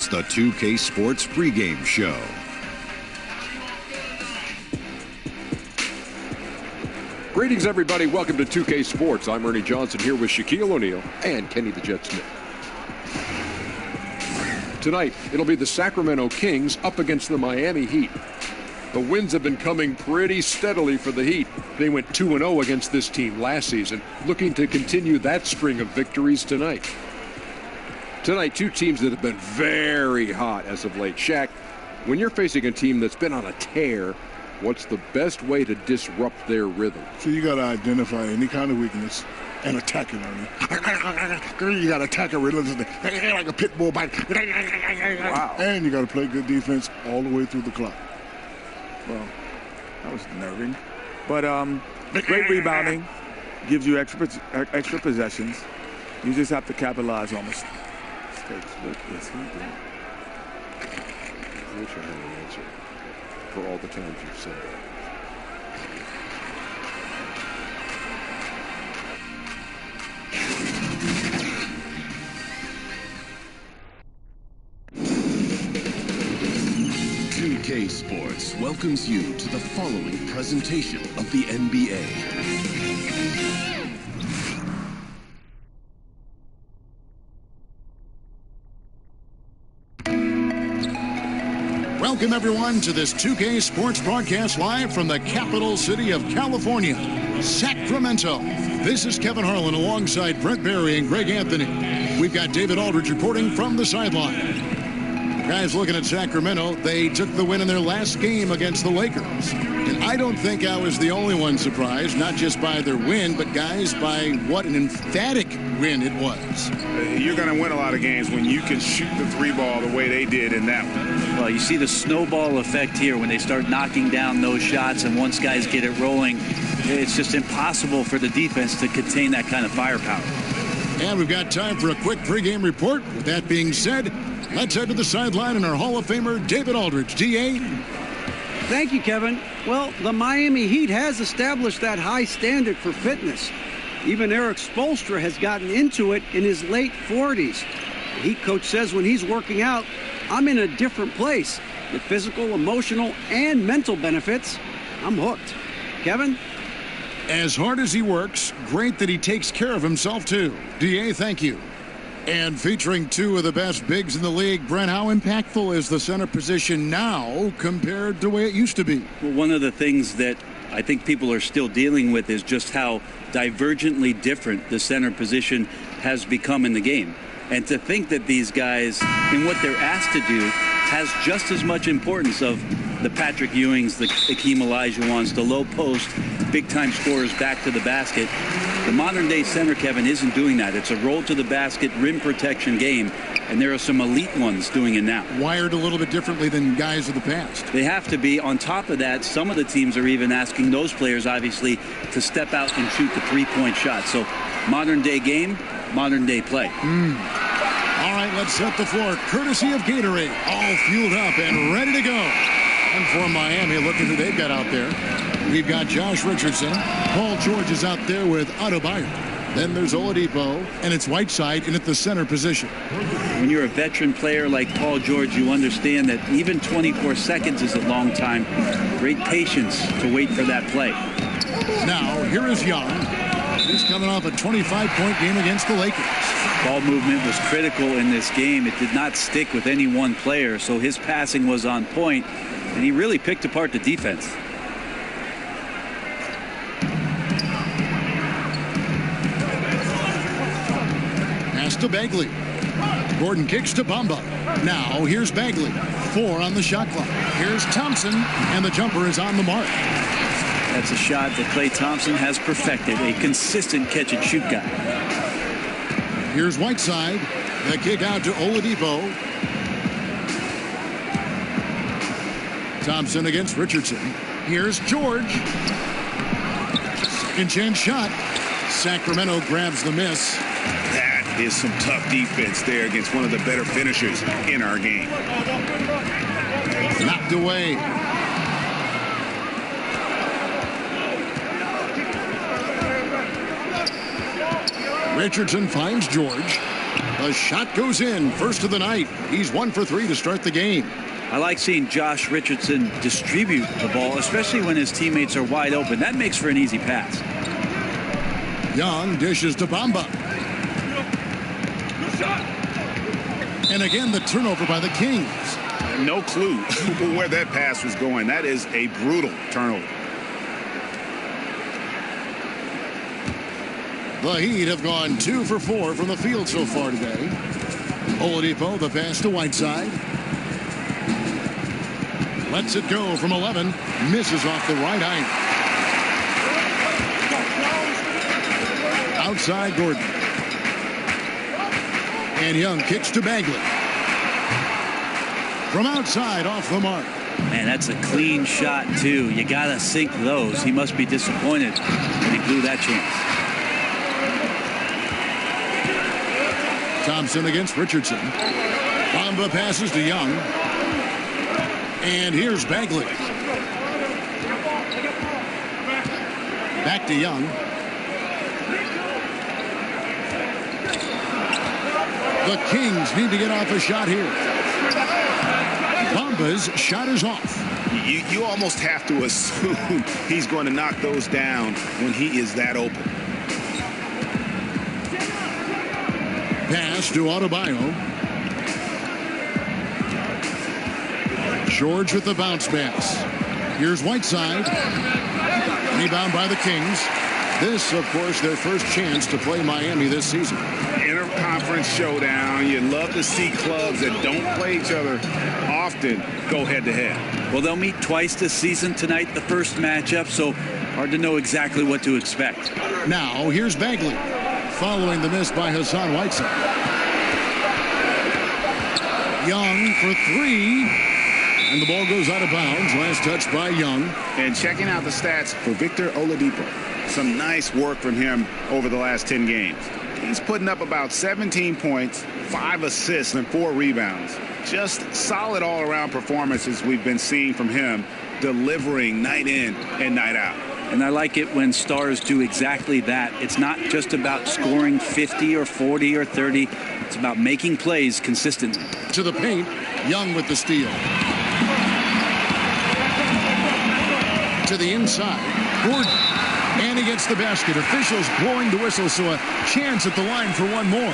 It's the 2K Sports pregame show. Greetings, everybody. Welcome to 2K Sports. I'm Ernie Johnson here with Shaquille O'Neal and Kenny the Jet Smith. Tonight, it'll be the Sacramento Kings up against the Miami Heat. The wins have been coming pretty steadily for the Heat. They went 2-0 against this team last season, looking to continue that string of victories tonight. Tonight, two teams that have been very hot as of late. Shaq, when you're facing a team that's been on a tear, what's the best way to disrupt their rhythm? So you got to identify any kind of weakness and attack it, Ernie. You got to attack it relentlessly, like a pit bull bite. Wow. And you got to play good defense all the way through the clock. Well, that was nerving. But great rebounding, gives you extra possessions. You just have to capitalize on mistakes. What is he doing? I wish I had an answer for all the times you've said that. K Sports welcomes you to the following presentation of the NBA. Welcome, everyone, to this 2K Sports broadcast live from the capital city of California, Sacramento. This is Kevin Harlan alongside Brent Barry and Greg Anthony. We've got David Aldridge reporting from the sideline. Guys, looking at Sacramento, they took the win in their last game against the Lakers. And I don't think I was the only one surprised, not just by their win, but, guys, by what an emphatic win it was. You're going to win a lot of games when you can shoot the three ball the way they did in that one. Well, you see the snowball effect here when they start knocking down those shots, and once guys get it rolling, it's just impossible for the defense to contain that kind of firepower. And we've got time for a quick pregame report. With that being said, let's head to the sideline and our Hall of Famer, David Aldridge. D.A.? Thank you, Kevin. Well, the Miami Heat has established that high standard for fitness. Even Eric Spoelstra has gotten into it in his late 40s. The Heat coach says when he's working out, I'm in a different place. The physical, emotional, and mental benefits, I'm hooked. Kevin? As hard as he works, great that he takes care of himself, too. D.A., thank you. And featuring two of the best bigs in the league, Brent, how impactful is the center position now compared to the way it used to be? Well, one of the things that I think people are still dealing with is just how divergently different the center position has become in the game. And to think that these guys, in what they're asked to do, has just as much importance of the Patrick Ewings, the Hakeem Olajuwons, the low post, big-time scorers back to the basket. The modern-day center, Kevin, isn't doing that. It's a roll to the basket, rim protection game, and there are some elite ones doing it now. Wired a little bit differently than guys of the past. They have to be. On top of that, some of the teams are even asking those players, obviously, to step out and shoot the three-point shot. So modern-day game, modern-day play. All right, let's set the floor. Courtesy of Gatorade, all fueled up and ready to go. And for Miami, look at who they've got out there. We've got Josh Richardson. Paul George is out there with Adebayo. Then there's Oladipo, and it's Whiteside in at the center position. When you're a veteran player like Paul George, you understand that even 24 seconds is a long time. Great patience to wait for that play. Now, here is Young. He's coming off a 25-point game against the Lakers. Ball movement was critical in this game. It did not stick with any one player, so his passing was on point, and he really picked apart the defense. Pass to Bagley. Gordon kicks to Bamba. Now here's Bagley. 4 on the shot clock. Here's Thompson, and the jumper is on the mark. That's a shot that Klay Thompson has perfected, a consistent catch-and-shoot guy. Here's Whiteside. The kick out to Oladipo. Thompson against Richardson. Here's George. Second chance shot. Sacramento grabs the miss. That is some tough defense there against one of the better finishers in our game. Knocked away. Richardson finds George. The shot goes in. First of the night. He's 1 for 3 to start the game. I like seeing Josh Richardson distribute the ball, especially when his teammates are wide open. That makes for an easy pass. Young dishes to Bamba. And again, the turnover by the Kings. No clue where that pass was going. That is a brutal turnover. The Heat have gone 2 for 4 from the field so far today. Oladipo, the pass to Whiteside. Lets it go from 11. Misses off the right iron. Outside Gordon. And Young kicks to Bagley. From outside, off the mark. Man, that's a clean shot, too. You got to sink those. He must be disappointed that he blew that chance. Thompson against Richardson. Bamba passes to Young. And here's Bagley. Back to Young. The Kings need to get off a shot here. Bamba's shot is off. You almost have to assume he's going to knock those down when he is that open. Pass to Adebayo. George with the bounce pass. Here's Whiteside. Rebound by the Kings. This, of course, their first chance to play Miami this season. Interconference showdown. You love to see clubs that don't play each other often go head-to-head. Well, they'll meet twice this season tonight, the first matchup, so hard to know exactly what to expect. Now, here's Bagley, following the miss by Hassan Whiteside. Young for 3. And the ball goes out of bounds. Last touch by Young. And checking out the stats for Victor Oladipo. Some nice work from him over the last 10 games. He's putting up about 17 points, 5 assists, and 4 rebounds. Just solid all-around performances we've been seeing from him, delivering night in and night out. And I like it when stars do exactly that. It's not just about scoring 50 or 40 or 30. It's about making plays consistently. To the paint, Young with the steal. To the inside, Gordon. And he gets the basket. Officials blowing the whistle, so a chance at the line for one more.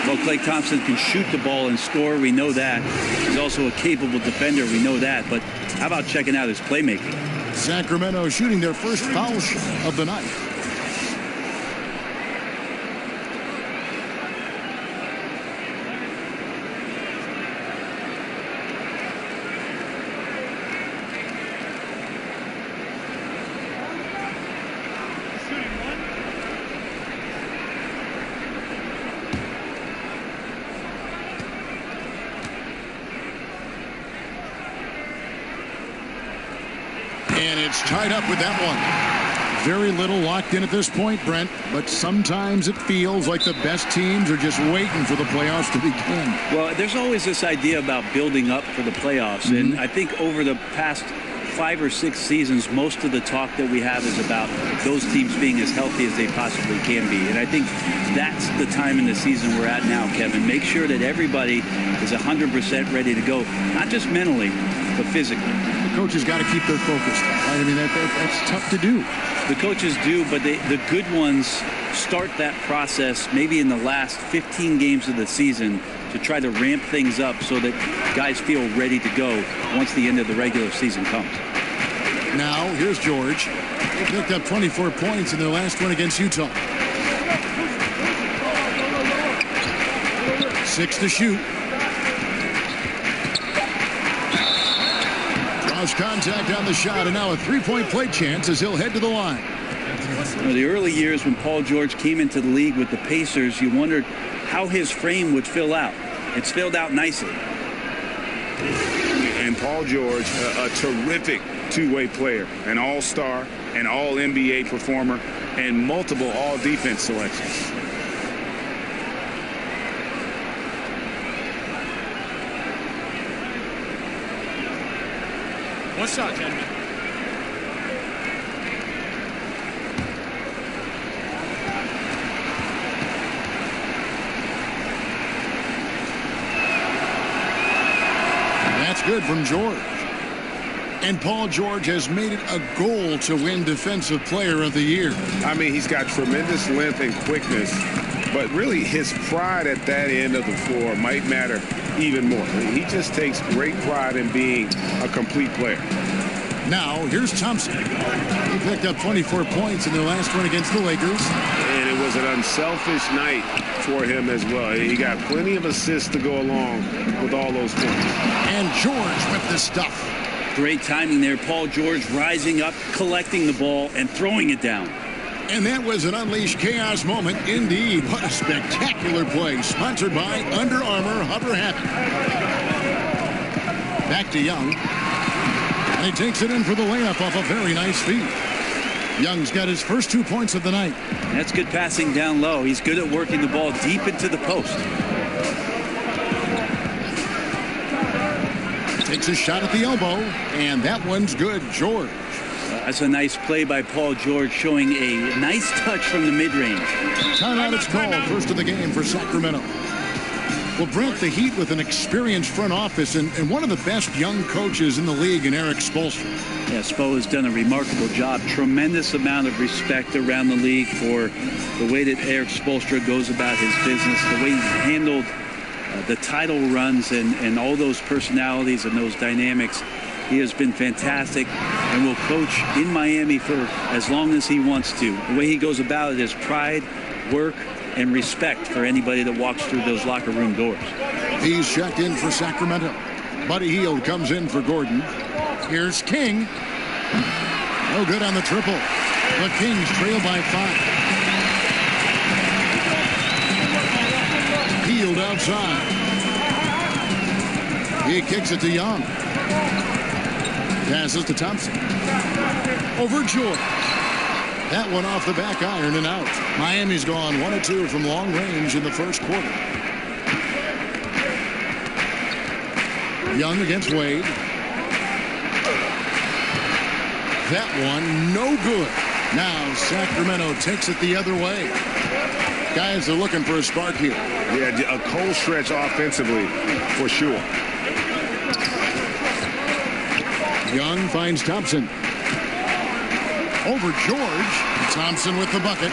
Well, Klay Thompson can shoot the ball and score. We know that. He's also a capable defender. We know that. But how about checking out his playmaking? Sacramento shooting their first foul shot of the night. It's tied up with that one. Very little locked in at this point, Brent, but sometimes it feels like the best teams are just waiting for the playoffs to begin. Well, there's always this idea about building up for the playoffs, and I think over the past 5 or 6 seasons, most of the talk that we have is about those teams being as healthy as they possibly can be. And I think that's the time in the season we're at now, Kevin. Make sure that everybody is 100% ready to go, not just mentally, but physically. The coaches got to keep their focus. Right? I mean, that's tough to do. The coaches do, but the good ones start that process maybe in the last 15 games of the season to try to ramp things up so that guys feel ready to go once the end of the regular season comes. Now, here's George. They picked up 24 points in their last one against Utah. 6 to shoot. Draws contact on the shot, and now a three-point play chance as he'll head to the line. You know, the early years when Paul George came into the league with the Pacers, you wondered how his frame would fill out. It's filled out nicely. And Paul George, a terrific two-way player, an all-star, an all-NBA performer, and multiple all-defense selections. One shot, gentlemen. good from George. And Paul George has made it a goal to win Defensive Player of the Year. I mean, he's got tremendous length and quickness, but really his pride at that end of the floor might matter even more. He just takes great pride in being a complete player. Now, here's Thompson. He picked up 24 points in their last one against the Lakers. And it was an unselfish night for him as well. He got plenty of assists to go along with all those points. And George with the stuff. Great timing there. Paul George rising up, collecting the ball, and throwing it down. And that was an unleashed chaos moment indeed. What a spectacular play. Sponsored by Under Armour Hover Happy. Back to Young. And he takes it in for the layup off a very nice feed. Young's got his first 2 points of the night. That's good passing down low. He's good at working the ball deep into the post. Takes a shot at the elbow, and that one's good. George. That's a nice play by Paul George, showing a nice touch from the mid-range. Timeout is called. First of the game for Sacramento. Well, Brent, the Heat with an experienced front office and one of the best young coaches in the league in Erik Spoelstra. Yeah, Spo has done a remarkable job. Tremendous amount of respect around the league for the way that Erik Spoelstra goes about his business, the way he's handled the title runs and all those personalities and those dynamics. He has been fantastic and will coach in Miami for as long as he wants to. The way he goes about it is pride, work, and respect for anybody that walks through those locker room doors. He's checked in for Sacramento. Buddy Hield comes in for Gordon. Here's King. No good on the triple. The Kings trail by 5. Hield outside. He kicks it to Young. Passes to Thompson. Over George. That one off the back iron and out. Miami's gone 1 of 2 from long range in the first quarter. Young against Wade. That one no good. Now Sacramento takes it the other way. Guys are looking for a spark here. Yeah, a cold stretch offensively for sure. Young finds Thompson. Over George. Thompson with the bucket.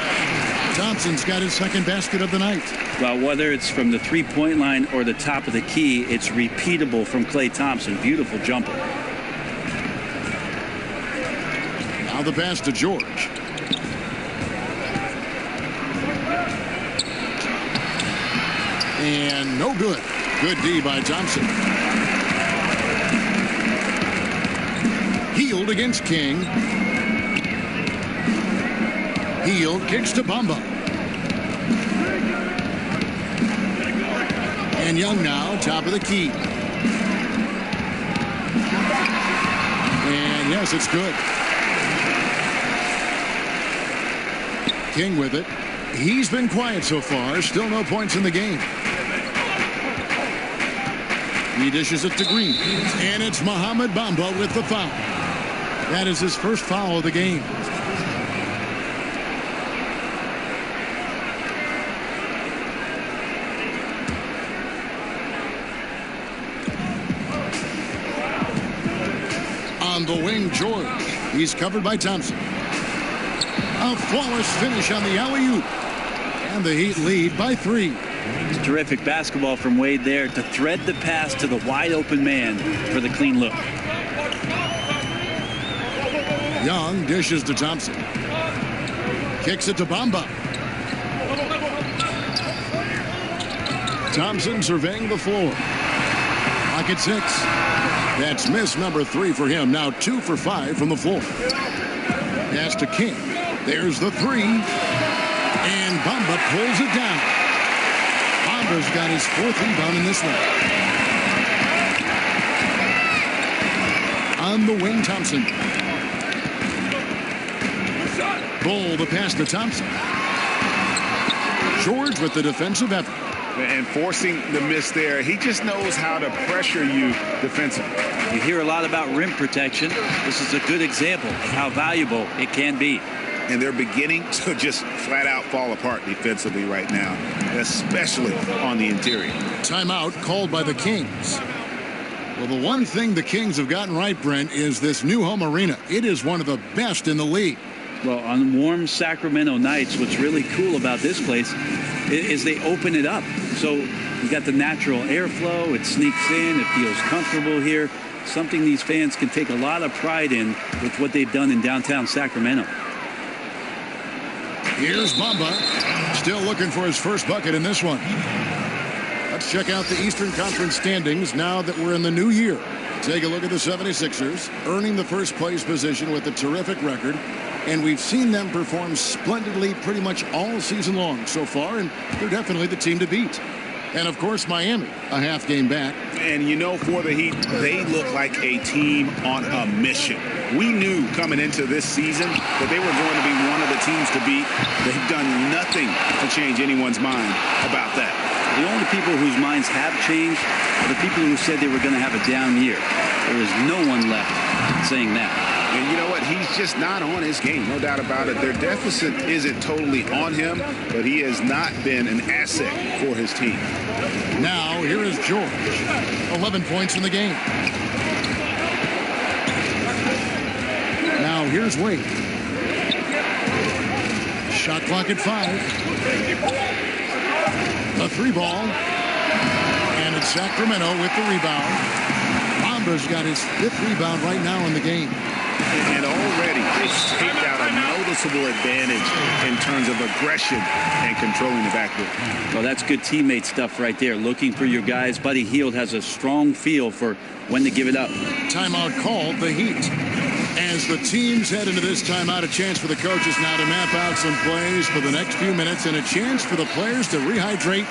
Thompson's got his second basket of the night. Well, whether it's from the three-point line or the top of the key, it's repeatable from Klay Thompson. Beautiful jumper. Now the pass to George. And no good. Good D by Thompson. Hield against King. Hield kicks to Bamba. And Young now, top of the key. And yes, it's good. King with it. He's been quiet so far. Still no points in the game. He dishes it to Green. And it's Mohamed Bamba with the foul. That is his first foul of the game. On the wing, George. He's covered by Thompson. A flawless finish on the alley-oop. And the Heat lead by 3. It's terrific basketball from Wade there to thread the pass to the wide-open man for the clean look. Young dishes to Thompson. Kicks it to Bamba. Thompson surveying the floor. Clock at 6. That's miss number 3 for him. Now 2 for 5 from the floor. Pass to King. There's the 3. And Bamba pulls it down. Bamba's got his 4th rebound in this one. On the wing, Thompson. Bull the pass to Thompson. George with the defensive effort. And forcing the miss there. He just knows how to pressure you defensively. You hear a lot about rim protection. This is a good example of how valuable it can be. And they're beginning to just flat out fall apart defensively right now, especially on the interior. Timeout called by the Kings. Well, the one thing the Kings have gotten right, Brent, is this new home arena. It is one of the best in the league. Well, on warm Sacramento nights, what's really cool about this place is they open it up. So you got the natural airflow. It sneaks in. It feels comfortable here. Something these fans can take a lot of pride in with what they've done in downtown Sacramento. Here's Bamba, still looking for his first bucket in this one. Let's check out the Eastern Conference standings now that we're in the new year. Take a look at the 76ers, earning the first place position with a terrific record. And we've seen them perform splendidly pretty much all season long so far, and they're definitely the team to beat. And, of course, Miami, a half game back. And, you know, for the Heat, they look like a team on a mission. We knew coming into this season that they were going to be one of the teams to beat. They've done nothing to change anyone's mind about that. The only people whose minds have changed are the people who said they were going to have a down year. There is no one left saying that. And you know what? He's just not on his game, no doubt about it. Their deficit isn't totally on him, but he has not been an asset for his team. Now, here is George. 11 points in the game. Now, here's Wade. Shot clock at 5. A 3-ball. And it's Sacramento with the rebound. Bamba's got his 5th rebound right now in the game. And already it's taped out a noticeable advantage in terms of aggression and controlling the backcourt. Well, that's good teammate stuff right there. Looking for your guys. Buddy Hield has a strong feel for when to give it up. Timeout called the Heat. As the teams head into this timeout, a chance for the coaches now to map out some plays for the next few minutes and a chance for the players to rehydrate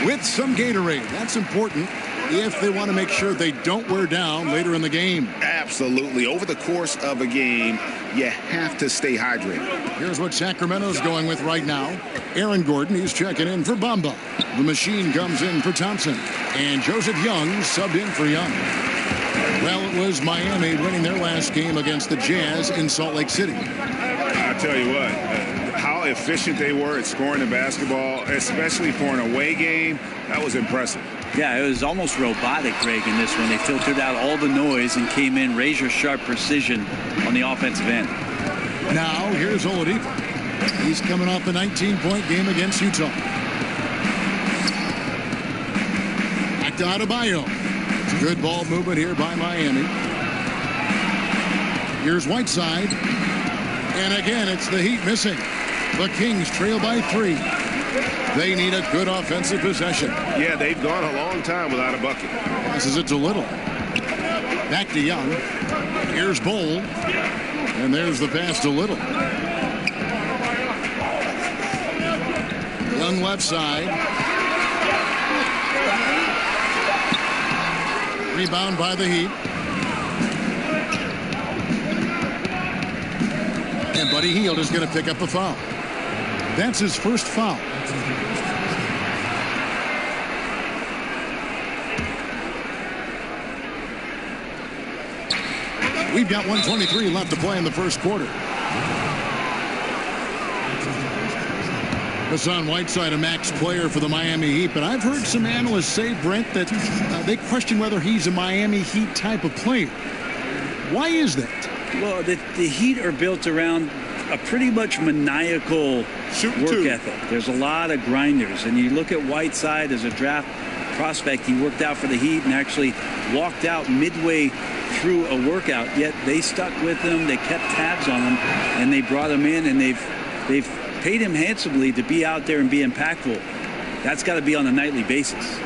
with some Gatorade. That's important if they want to make sure they don't wear down later in the game. Absolutely. Over the course of a game, you have to stay hydrated. Here's what Sacramento's going with right now. Aaron Gordon, he's checking in for Bamba. The machine comes in for Thompson. And Joseph Young subbed in for Young. Well, it was Miami winning their last game against the Jazz in Salt Lake City. I tell you what, how efficient they were at scoring the basketball, especially for an away game, that was impressive. Yeah, it was almost robotic, Greg, in this one. They filtered out all the noise and came in razor-sharp precision on the offensive end. Now, here's Oladipo. He's coming off a 19-point game against Utah. Back to Adebayo. Good ball movement here by Miami. Here's Whiteside. And again, it's the Heat missing. The Kings trail by 3. They need a good offensive possession. Yeah, they've gone a long time without a bucket. Passes it to Little. Back to Young. Here's Bowl. And there's the pass to Little. Young left side. Rebound by the Heat. And Buddy Hield is going to pick up a foul. That's his first foul. We've got 1:23 left to play in the first quarter. Hassan Whiteside, a max player for the Miami Heat, but I've heard some analysts say, Brent, that they question whether he's a Miami Heat type of player. Why is that? Well, the Heat are built around a pretty much maniacal work ethic. There's a lot of grinders, and you look at Whiteside as a draft prospect. He worked out for the Heat and actually walked out midway through a workout, yet they stuck with him, they kept tabs on him, and they brought him in, and they've paid him handsomely to be out there and be impactful. That's got to be on a nightly basis.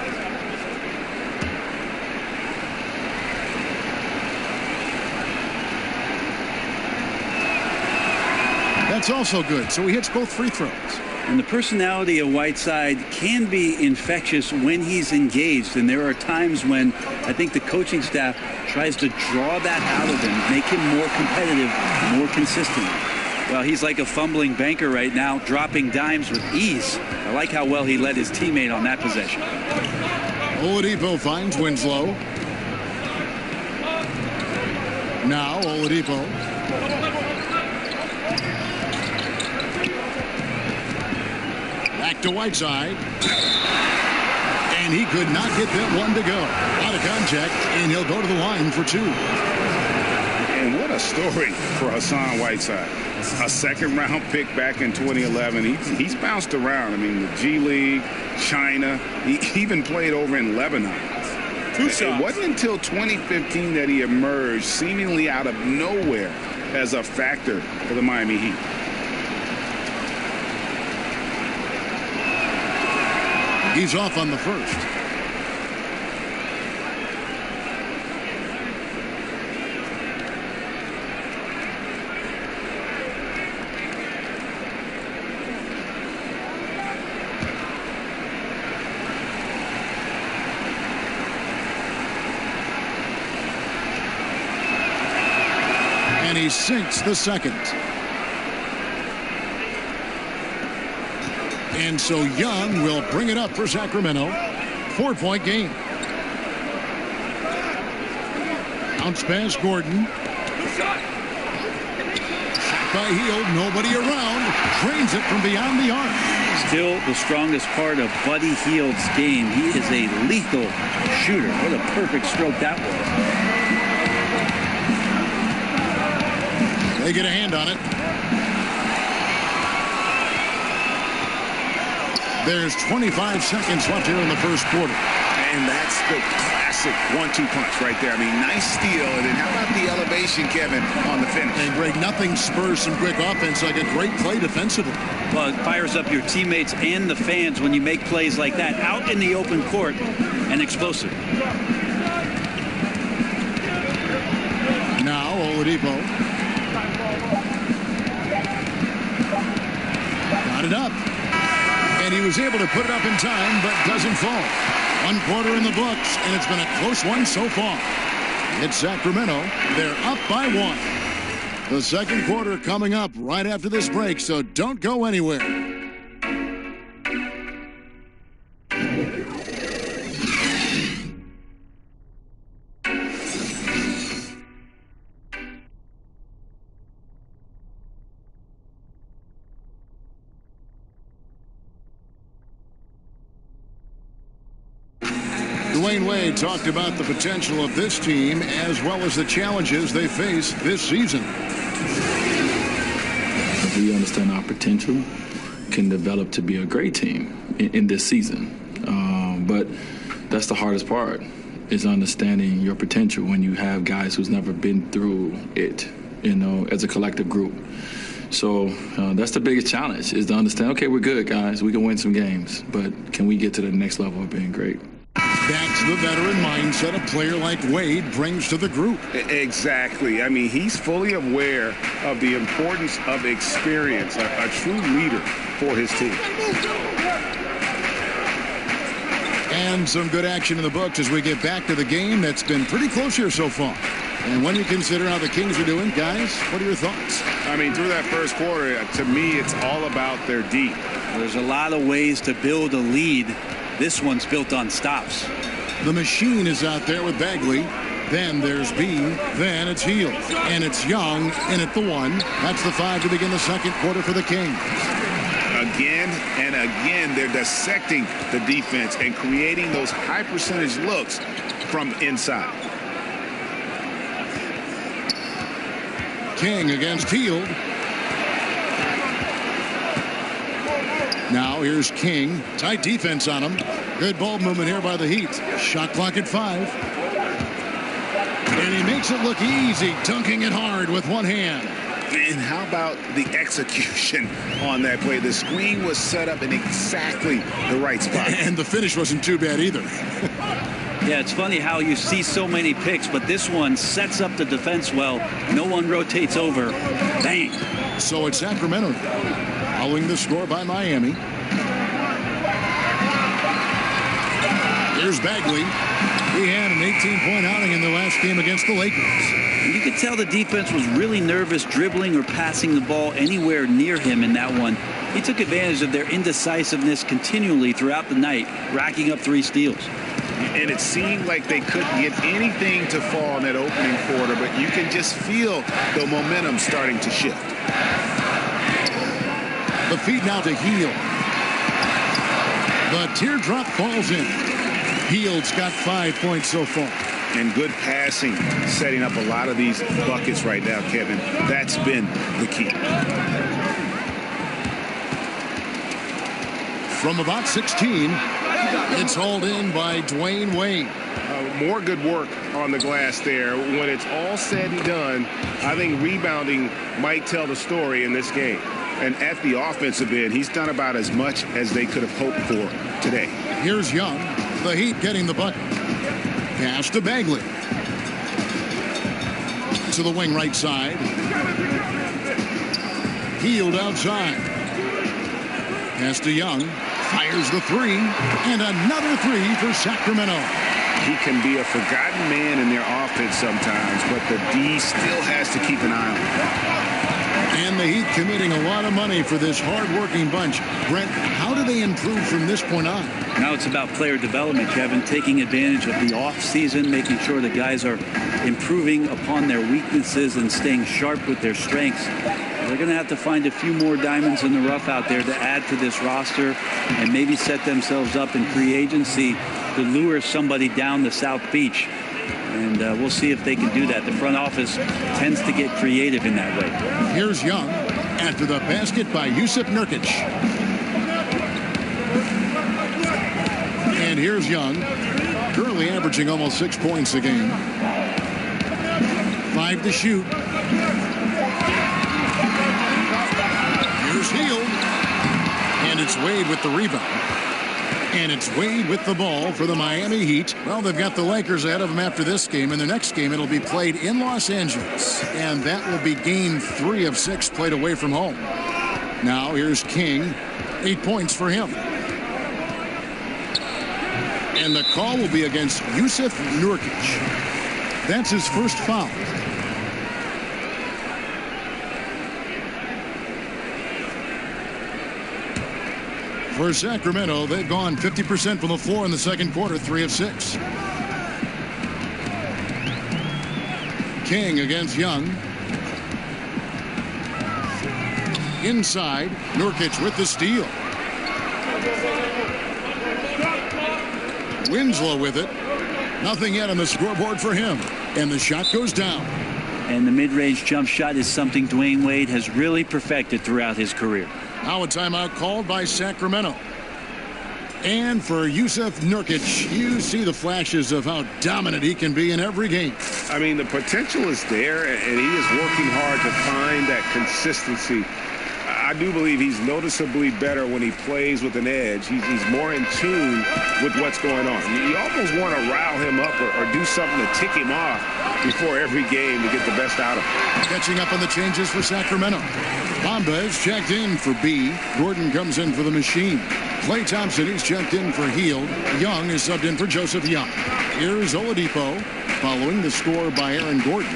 That's also good. So he hits both free throws. And the personality of Whiteside can be infectious when he's engaged. And there are times when I think the coaching staff tries to draw that out of him, make him more competitive, more consistent. Well, he's like a fumbling banker right now, dropping dimes with ease. I like how well he led his teammate on that possession. Oladipo finds Winslow. Now Oladipo. Back to Whiteside. And he could not get that one to go. Out of contact, and he'll go to the line for 2. And what a story for Hassan Whiteside. A second-round pick back in 2011. He's bounced around. I mean, the G League, China. He even played over in Lebanon. It wasn't until 2015 that he emerged seemingly out of nowhere as a factor for the Miami Heat. He's off on the first. And he sinks the second. And so Young will bring it up for Sacramento. 4-point game. Bounce pass Gordon. Shot by Hield. Nobody around. Drains it from beyond the arc. Still the strongest part of Buddy Hield's game. He is a lethal shooter. What a perfect stroke that was. They get a hand on it. There's 25 seconds left here in the first quarter. And that's the classic 1-2 punch right there. I mean, nice steal. And then how about the elevation, Kevin, on the finish? And Greg, nothing spurs some quick offense like a great play defensively. Well, it fires up your teammates and the fans when you make plays like that out in the open court and explosive. Now Oladipo. Got it up. And he was able to put it up in time, but doesn't fall. 1 quarter in the books, and it's been a close one so far. It's Sacramento. They're up by 1. The second quarter coming up right after this break, so don't go anywhere. Dwayne Wade talked about the potential of this team as well as the challenges they face this season. We understand our potential can develop to be a great team in this season. But that's the hardest part, is understanding your potential when you have guys who's never been through it, as a collective group. So that's the biggest challenge, is to understand, okay, we're good, guys. We can win some games, but can we get to the next level of being great? That's the veteran mindset a player like Wade brings to the group. Exactly. I mean, he's fully aware of the importance of experience, a true leader for his team. And some good action in the books as we get back to the game that's been pretty close here so far. And when you consider how the Kings are doing, guys, what are your thoughts? I mean, through that first quarter, to me, it's all about their deep. There's a lot of ways to build a lead. This one's built on stops. The machine is out there with Bagley. Then there's Bean. Then it's Hield. And it's Young in at the 1. That's the 5 to begin the second quarter for the Kings. Again and again, they're dissecting the defense and creating those high percentage looks from inside. King against Hield. Now here's King. Tight defense on him. Good ball movement here by the Heat. Shot clock at 5. And he makes it look easy, dunking it hard with one hand. And how about the execution on that play? The screen was set up in exactly the right spot. And the finish wasn't too bad either. Yeah, it's funny how you see so many picks, but this one sets up the defense well. No one rotates over. Bang. So it's Sacramento following the score by Miami. Here's Bagley. He had an 18-point outing in the last game against the Lakers. You could tell the defense was really nervous dribbling or passing the ball anywhere near him in that one. He took advantage of their indecisiveness continually throughout the night, racking up 3 steals. And it seemed like they couldn't get anything to fall in that opening quarter, but you can just feel the momentum starting to shift. The feed now to Hield. The teardrop falls in. Hield's got 5 points so far. And good passing, setting up a lot of these buckets right now, Kevin. That's been the key. From about 16, it's hauled in by Dwayne Wade. More good work on the glass there. When it's all said and done, I think rebounding might tell the story in this game. And at the offensive end, he's done about as much as they could have hoped for today. Here's Young. The Heat getting the bucket. Pass to Bagley. To the wing right side. Hield outside. Pass to Young. Fires the three. And another three for Sacramento. He can be a forgotten man in their offense sometimes, but the D still has to keep an eye on him. And the Heat committing a lot of money for this hard-working bunch. Brent, how do they improve from this point on? Now it's about player development, Kevin, taking advantage of the off-season, making sure the guys are improving upon their weaknesses and staying sharp with their strengths. They're going to have to find a few more diamonds in the rough out there to add to this roster and maybe set themselves up in free agency to lure somebody down the South Beach. And we'll see if they can do that. The front office tends to get creative in that way. Here's Young after the basket by Jusuf Nurkic. And here's Young, currently averaging almost 6 points a game. 5 to shoot. Here's Hield. And it's Wade with the rebound. And it's Wade with the ball for the Miami Heat. Well, they've got the Lakers ahead of them after this game. And the next game, it'll be played in Los Angeles. And that will be game 3 of 6 played away from home. Now, here's King. 8 points for him. And the call will be against Jusuf Nurkic. That's his first foul. For Sacramento, they've gone 50% from the floor in the second quarter, 3 of 6. King against Young. Inside, Nurkic with the steal. Winslow with it. Nothing yet on the scoreboard for him. And the shot goes down. And the mid-range jump shot is something Dwayne Wade has really perfected throughout his career. Now a timeout called by Sacramento. And for Jusuf Nurkic, you see the flashes of how dominant he can be in every game. I mean, the potential is there, and he is working hard to find that consistency. I do believe he's noticeably better when he plays with an edge. He's more in tune with what's going on. You almost want to rile him up or do something to tick him off before every game to get the best out of him. Catching up on the changes for Sacramento. Bamba is checked in for B. Gordon comes in for the machine. Klay Thompson is checked in for Hield. Young is subbed in for Joseph Young. Here's Oladipo following the score by Aaron Gordon.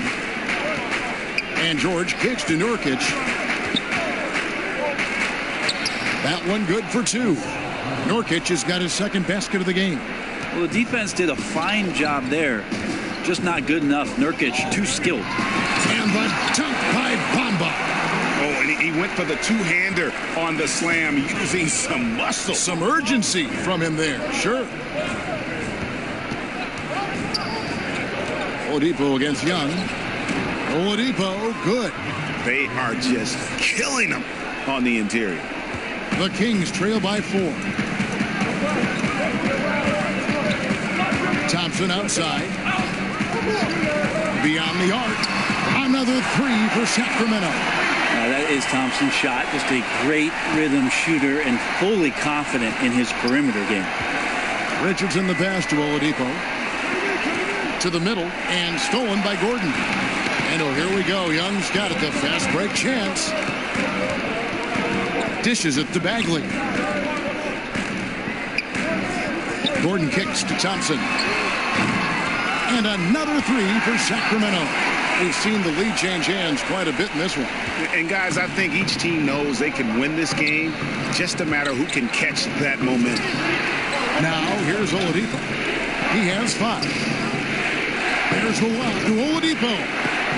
And George kicks to Nurkic. That one good for 2. Nurkic has got his second basket of the game. Well, the defense did a fine job there. Just not good enough. Nurkic, too skilled. And the dunk by Bamba. Oh, and he went for the two-hander on the slam, using some muscle. Some urgency from him there, sure. Oladipo against Young. Oladipo, good. They are just killing him on the interior. The Kings trail by 4. Thompson outside. Beyond the arc. Another 3 for Sacramento. That is Thompson's shot. Just a great rhythm shooter and fully confident in his perimeter game. Richardson the pass to Oladipo. To the middle and stolen by Gordon. And oh, here we go. Young's got it. The fast break chance. Dishes it to Bagley. Gordon kicks to Thompson. And another 3 for Sacramento. We've seen the lead change hands quite a bit in this one. And guys, I think each team knows they can win this game. Just a matter who can catch that momentum. Now here's Oladipo. He has 5. There's the lob to Oladipo.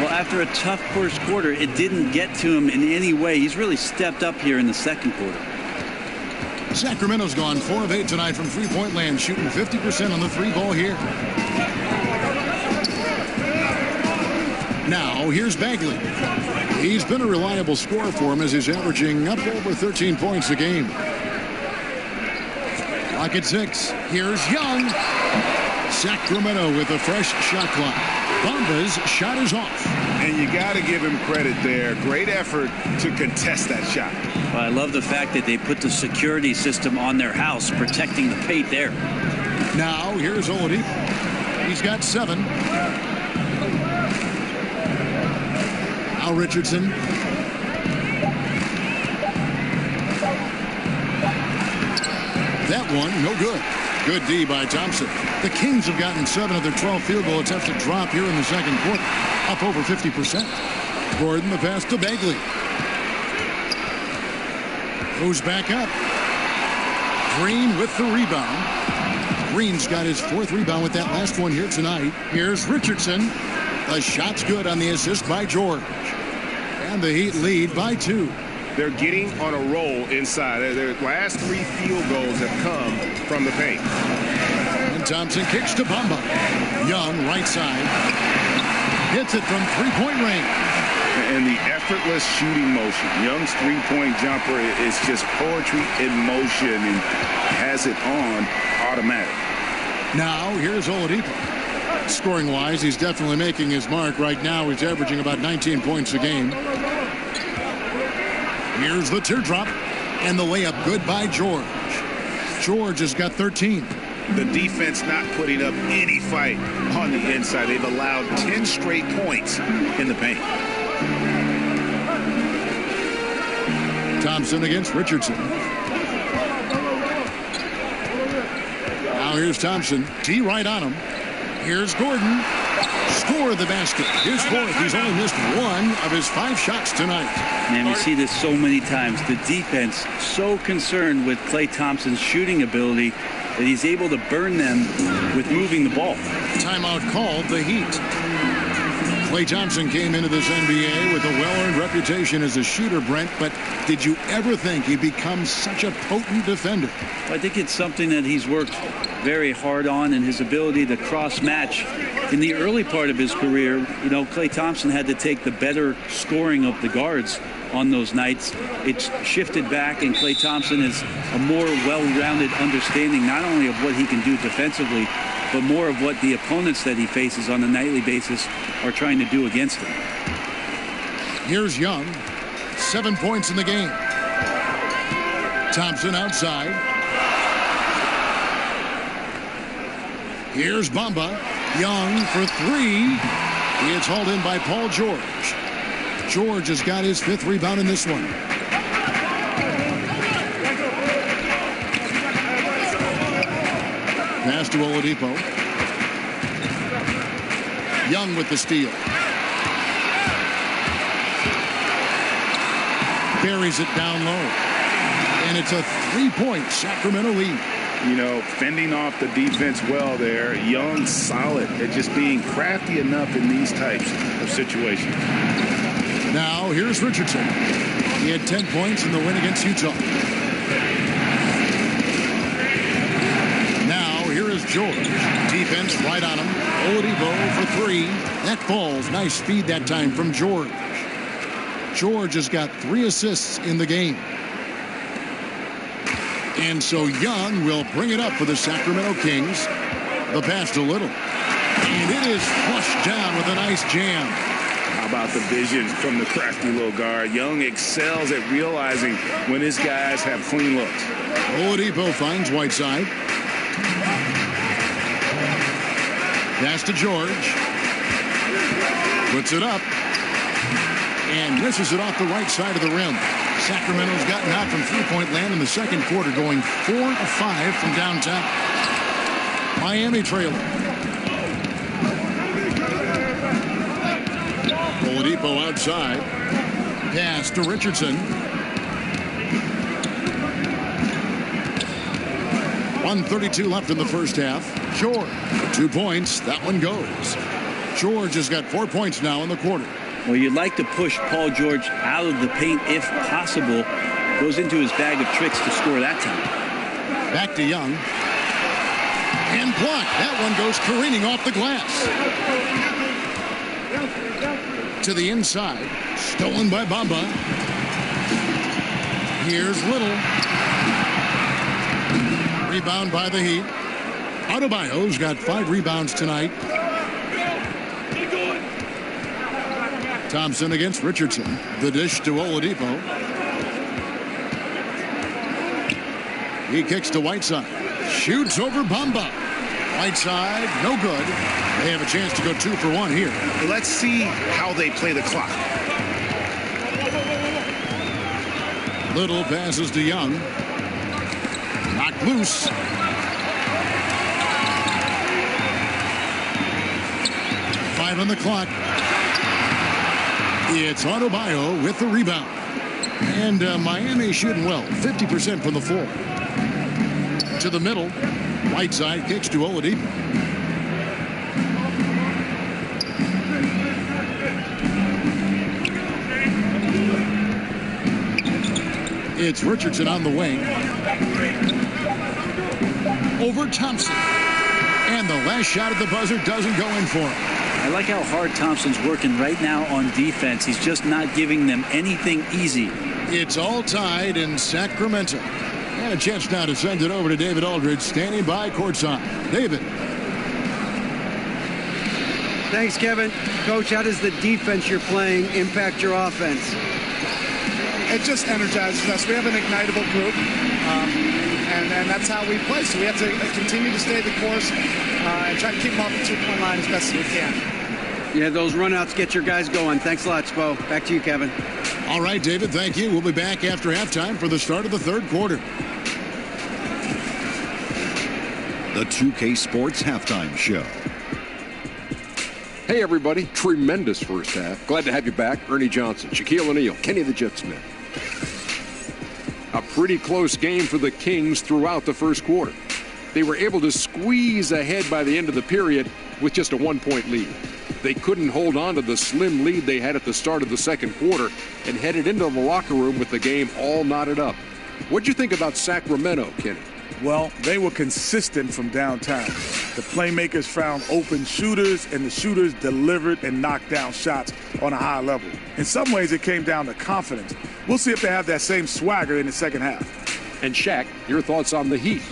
Well, after a tough first quarter, it didn't get to him in any way. He's really stepped up here in the second quarter. Sacramento's gone 4 of 8 tonight from three-point land, shooting 50% on the three ball here. Now, here's Bagley. He's been a reliable scorer for him as he's averaging up over 13 points a game. Clock at 6. Here's Young. Sacramento with a fresh shot clock. Bamba's shot is off. And you got to give him credit there. Great effort to contest that shot. Well, I love the fact that they put the security system on their house, protecting the paint there. Now, here's Oladipo. He's got 7. Now Richardson. That one, no good. Good D by Thompson. The Kings have gotten 7 of their 12 field goal attempts to drop here in the second quarter. Up over 50%. Gordon, the pass to Bagley. Goes back up. Green with the rebound. Green's got his 4th rebound with that last one here tonight. Here's Richardson. The shot's good on the assist by George. And the Heat lead by 2. They're getting on a roll inside. Their last 3 field goals have come from the paint. And Thompson kicks to Bamba. Young, right side. Hits it from three-point range. And the effortless shooting motion. Young's three-point jumper is just poetry in motion and has it on automatic. Now, here's Oladipo. Scoring-wise, he's definitely making his mark. Right now, he's averaging about 19 points a game. Here's the teardrop, and the layup good by George. George has got 13. The defense not putting up any fight on the inside. They've allowed 10 straight points in the paint. Thompson against Richardson. Now here's Thompson. T right on him. Here's Gordon. Score the basket. His 4th. He's only missed 1 of his 5 shots tonight. Man, we see this so many times. The defense so concerned with Klay Thompson's shooting ability that he's able to burn them with moving the ball. Timeout called the Heat. Klay Thompson came into this NBA with a well-earned reputation as a shooter, Brent, but did you ever think he'd become such a potent defender? I think it's something that he's worked very hard on, and his ability to cross-match. In the early part of his career, you know, Klay Thompson had to take the better scoring of the guards on those nights. It's shifted back, and Klay Thompson is a more well-rounded understanding not only of what he can do defensively, but more of what the opponents that he faces on a nightly basis are trying to do against him. Here's Young. 7 points in the game. Thompson outside. Here's Bamba. Young for 3. He is hauled in by Paul George. George has got his 5th rebound in this one. Pass to Oladipo. Young with the steal. Buries it down low. And it's a 3-point Sacramento lead. You know, fending off the defense well there. Young solid at just being crafty enough in these types of situations. Now, here's Richardson. He had 10 points in the win against Utah. Now, here is George. Defense right on him. Oladipo for 3. That falls. Nice speed that time from George. George has got 3 assists in the game. And so Young will bring it up for the Sacramento Kings. The pass to Little. And it is flushed down with a nice jam. How about the vision from the crafty little guard? Young excels at realizing when his guys have clean looks. Oladipo finds Whiteside. Pass to George. Puts it up. And misses it off the right side of the rim. Sacramento's gotten out from three-point land in the second quarter, going 4 of 5 from downtown. Miami trailing. Oladipo outside. Pass to Richardson. 1:32 left in the first half. George, 2 points. That one goes. George has got 4 points now in the quarter. Well, you'd like to push Paul George out of the paint if possible. Goes into his bag of tricks to score that time. Back to Young. And blocked. That one goes careening off the glass. To the inside. Stolen by Bamba. Here's Little. Rebound by the Heat. Adebayo's got 5 rebounds tonight. Thompson against Richardson. The dish to Oladipo. He kicks to Whiteside. Shoots over Bamba. Whiteside, no good. They have a chance to go 2 for 1 here. Let's see how they play the clock. Little passes to Young. Knocked loose. Five on the clock. It's Adebayo with the rebound. And Miami shooting well. 50% from the floor. To the middle. Whiteside kicks to Oladipo. It's Richardson on the wing. Over Thompson. And the last shot at the buzzer doesn't go in for him. I like how hard Thompson's working right now on defense. He's just not giving them anything easy. It's all tied in Sacramento. And a chance now to send it over to David Aldridge, standing by courtside. David. Thanks, Kevin. Coach, how does the defense you're playing impact your offense? It just energizes us. We have an ignitable group, and that's how we play. So we have to continue to stay the course and try to keep them off the 2-point line as best as we can. Yeah, those runouts get your guys going. Thanks a lot, Spo. Back to you, Kevin. All right, David, thank you. We'll be back after halftime for the start of the third quarter. The 2K Sports Halftime Show. Hey, everybody. Tremendous first half. Glad to have you back. Ernie Johnson, Shaquille O'Neal, Kenny the Jet Smith. A pretty close game for the Kings throughout the first quarter. They were able to squeeze ahead by the end of the period with just a 1-point lead. They couldn't hold on to the slim lead they had at the start of the second quarter and headed into the locker room with the game all knotted up. What'd you think about Sacramento, Kenny? Well, they were consistent from downtown. The playmakers found open shooters, and the shooters delivered and knocked down shots on a high level. In some ways, it came down to confidence. We'll see if they have that same swagger in the second half. And Shaq, your thoughts on the Heat?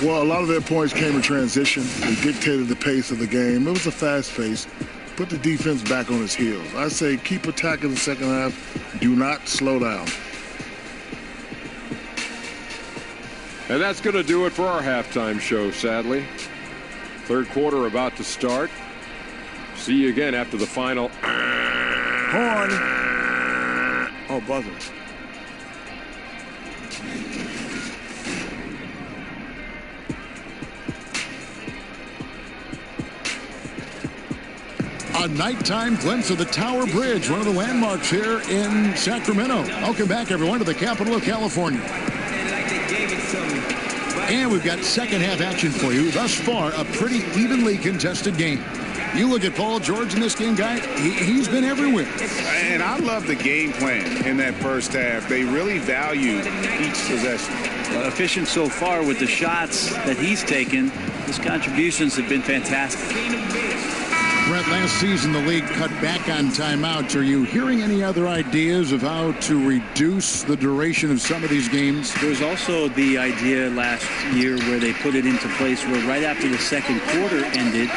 Well, a lot of their points came in transition. They dictated the pace of the game. It was a fast pace. Put the defense back on its heels. I say keep attacking the second half. Do not slow down. And that's going to do it for our halftime show, sadly. Third quarter about to start. See you again after the final. Horn. Oh, buzzer. A nighttime glimpse of the Tower Bridge, one of the landmarks here in Sacramento. Welcome back, everyone, to the capital of California. And we've got second half action for you. Thus far, a pretty evenly contested game. You look at Paul George in this game, guy, he's been everywhere. And I love the game plan in that first half. They really valued each possession. Efficient so far with the shots that he's taken. His contributions have been fantastic. Brett, last season the league cut back on timeouts. Are you hearing any other ideas of how to reduce the duration of some of these games? There's also the idea last year where they put it into place where right after the second quarter ended,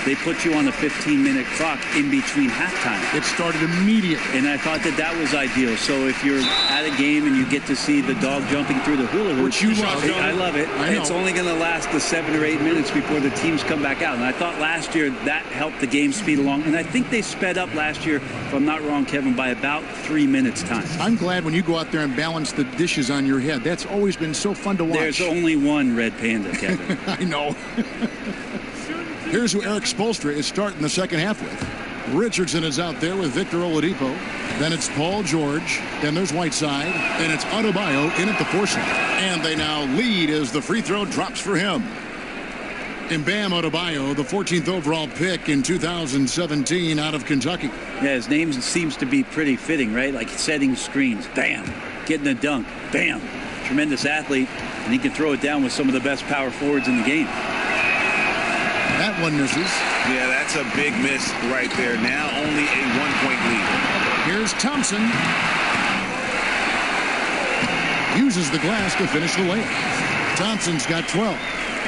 they put you on a 15-minute clock in between halftime. It started immediately. And I thought that was ideal. So if you're at a game and you get to see the dog jumping through the hula hoop, which you love. I love it. It's only going to last the 7 or 8 minutes before the teams come back out. And I thought last year that helped the game speed along. And I think they sped up last year, if I'm not wrong, Kevin, by about 3 minutes time. I'm glad when you go out there and balance the dishes on your head. That's always been so fun to watch. There's only one red panda, Kevin. I know. Here's who Eric Spoelstra is starting the second half with. Richardson is out there with Victor Oladipo. Then it's Paul George. Then there's Whiteside. And it's Adebayo in at the 4 slot. And they now lead as the free throw drops for him. And Bam Adebayo, the 14th overall pick in 2017 out of Kentucky. Yeah, his name seems to be pretty fitting, right? Like setting screens. Bam. Getting a dunk. Bam. tremendous athlete, and he can throw it down with some of the best power forwards in the game. That one misses. Yeah, that's a big miss right there. Now only a 1-point lead. Here's Thompson. Uses the glass to finish the layup. Thompson's got 12.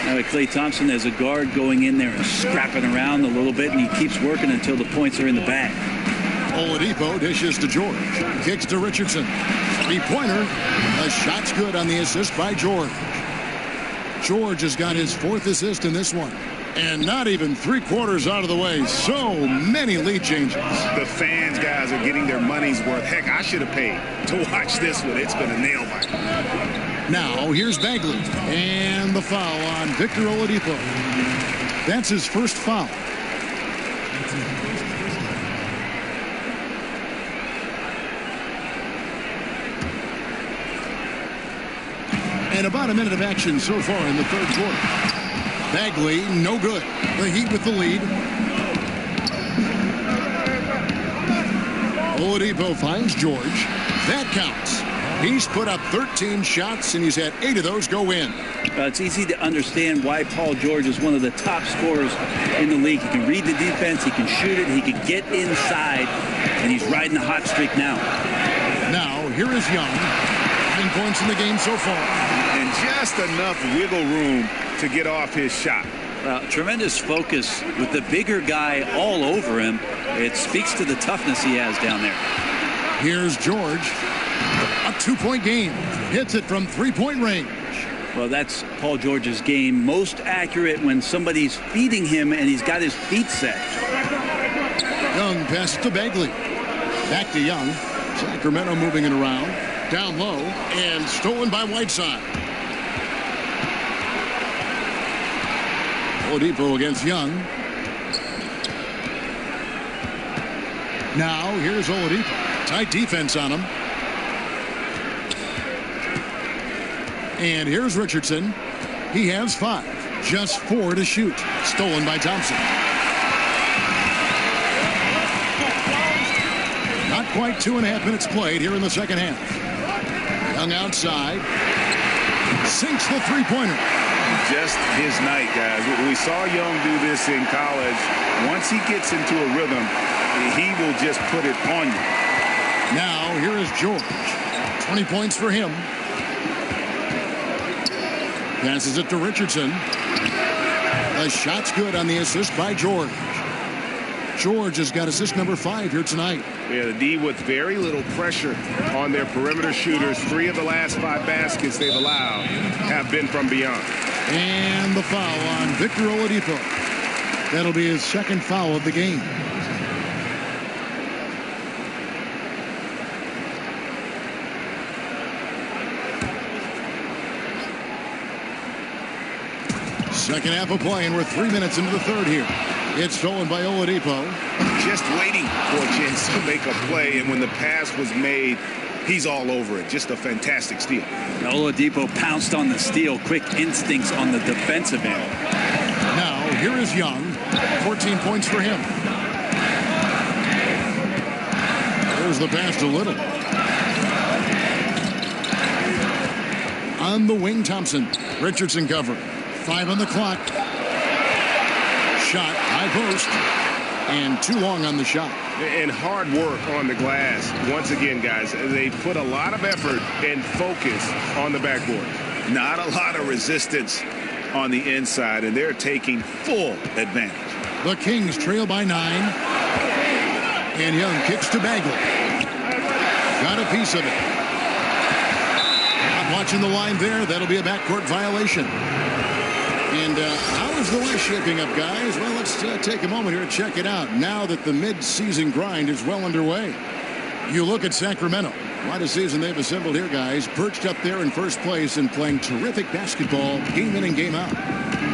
Now Klay Thompson as a guard going in there and scrapping around a little bit, and he keeps working until the points are in the bag. Oladipo dishes to George. Kicks to Richardson. Three-pointer. The shot's good on the assist by George. George has got his 4th assist in this one. And not even 3/4 out of the way. So many lead changes. The fans, guys, are getting their money's worth. Heck, I should have paid to watch this one. It's been a nail biter. Now, here's Bagley. And the foul on Victor Oladipo. That's his first foul. And about a minute of action so far in the 3rd quarter. Bagley, no good. The Heat with the lead. Oladipo finds George. That counts. He's put up 13 shots, and he's had 8 of those go in. It's easy to understand why Paul George is one of the top scorers in the league. He can read the defense, he can shoot it, he can get inside, and he's riding a hot streak now. Now, here is Young. 9 points in the game so far. And just enough wiggle room to get off his shot. Tremendous focus with the bigger guy all over him. It speaks to the toughness he has down there. Here's George. A 2-point game. Hits it from 3-point range. Well, that's Paul George's game. Most accurate when somebody's feeding him and he's got his feet set. Young passes to Bagley. Back to Young. Sacramento moving it around. Down low and stolen by Whiteside. Oladipo against Young. Now here's Oladipo. Tight defense on him. And here's Richardson. He has 5. Just 4 to shoot. Stolen by Thompson. Not quite 2.5 minutes played here in the second half. Young outside. Sinks the three-pointer. Just his night, guys. We saw Young do this in college. Once he gets into a rhythm, he will just put it on you. Now, here is George. 20 points for him. Passes it to Richardson. The shot's good on the assist by George. George has got assist number 5 here tonight. Yeah, the D with very little pressure on their perimeter shooters. 3 of the last 5 baskets they've allowed have been from beyond. And the foul on Victor Oladipo. That'll be his 2nd foul of the game. Second half of play, and we're 3 minutes into the 3rd here. It's stolen by Oladipo. Just waiting for a chance to make a play, and when the pass was made, he's all over it. Just a fantastic steal. Oladipo pounced on the steal. Quick instincts on the defensive end. Now, here is Young. 14 points for him. There's the pass to Little. On the wing, Thompson. Richardson cover. 5 on the clock. Shot, high post, and too long on the shot. And hard work on the glass. Once again, guys, they put a lot of effort and focus on the backboard. Not a lot of resistance on the inside, and they're taking full advantage. The Kings trail by 9. And Young kicks to Bagley. Got a piece of it. Not watching the line there. That'll be a backcourt violation. And how is the West shaping up, guys? Well, let's take a moment here to check it out now that the mid-season grind is well underway. You look at Sacramento. What a season they've assembled here, guys. Perched up there in first place and playing terrific basketball game in and game out.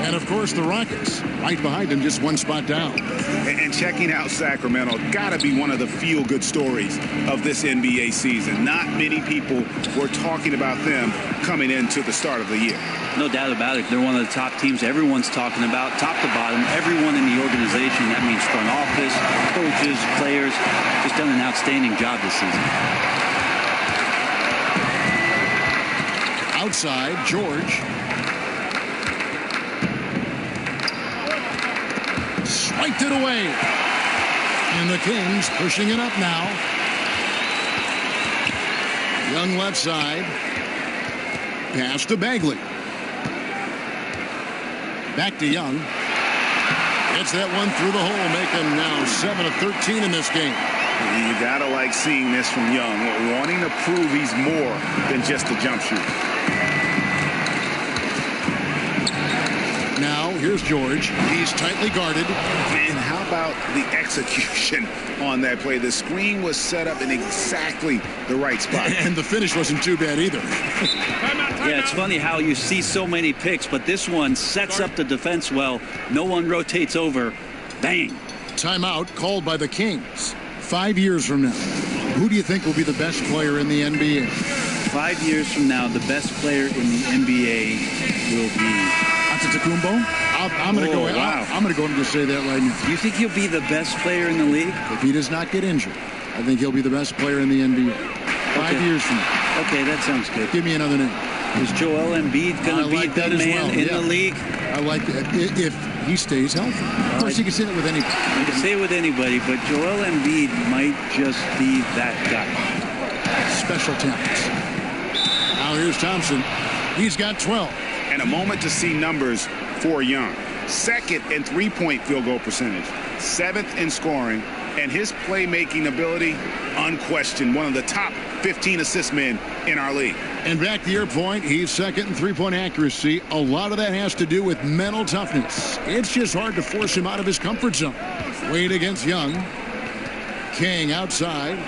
And, of course, the Rockets right behind them, just 1 spot down. And checking out Sacramento, got to be one of the feel-good stories of this NBA season. Not many people were talking about them coming into the start of the year. No doubt about it. They're one of the top teams everyone's talking about, top to bottom, everyone in the organization. That means front office, coaches, players, just done an outstanding job this season. Outside, George. Swiped it away. And the Kings pushing it up now. Young left side. Pass to Bagley. Back to Young. Gets that one through the hole, making now 7 of 13 in this game. You gotta like seeing this from Young, wanting to prove he's more than just a jump shooter. Now, here's George. He's tightly guarded. And how about the execution on that play? The screen was set up in exactly the right spot. And the finish wasn't too bad either. Yeah, it's funny how you see so many picks, but this one sets up the defense well. No one rotates over. Bang. Timeout called by the Kings. 5 years from now, who do you think will be the best player in the NBA? 5 years from now, the best player in the NBA will be Antetokounmpo? I'm going to go. Wow. I'm going to go and just say that right now. You think he'll be the best player in the league? If he does not get injured, I think he'll be the best player in the NBA. 5 years from now. Okay, that sounds good. Give me another name. Is Joel Embiid going to be the man in the league? I like that. If he stays healthy. Of course, you can say that with anybody. You can say it with anybody, but Joel Embiid might just be that guy. Special talents. Now here's Thompson. He's got 12. And a moment to see numbers for Young. Second in three-point field goal percentage. 7th in scoring. And his playmaking ability, unquestioned. One of the top 15 assist men in our league. And back to your point, he's second in three-point accuracy. A lot of that has to do with mental toughness. It's just hard to force him out of his comfort zone. Wade against Young. King outside.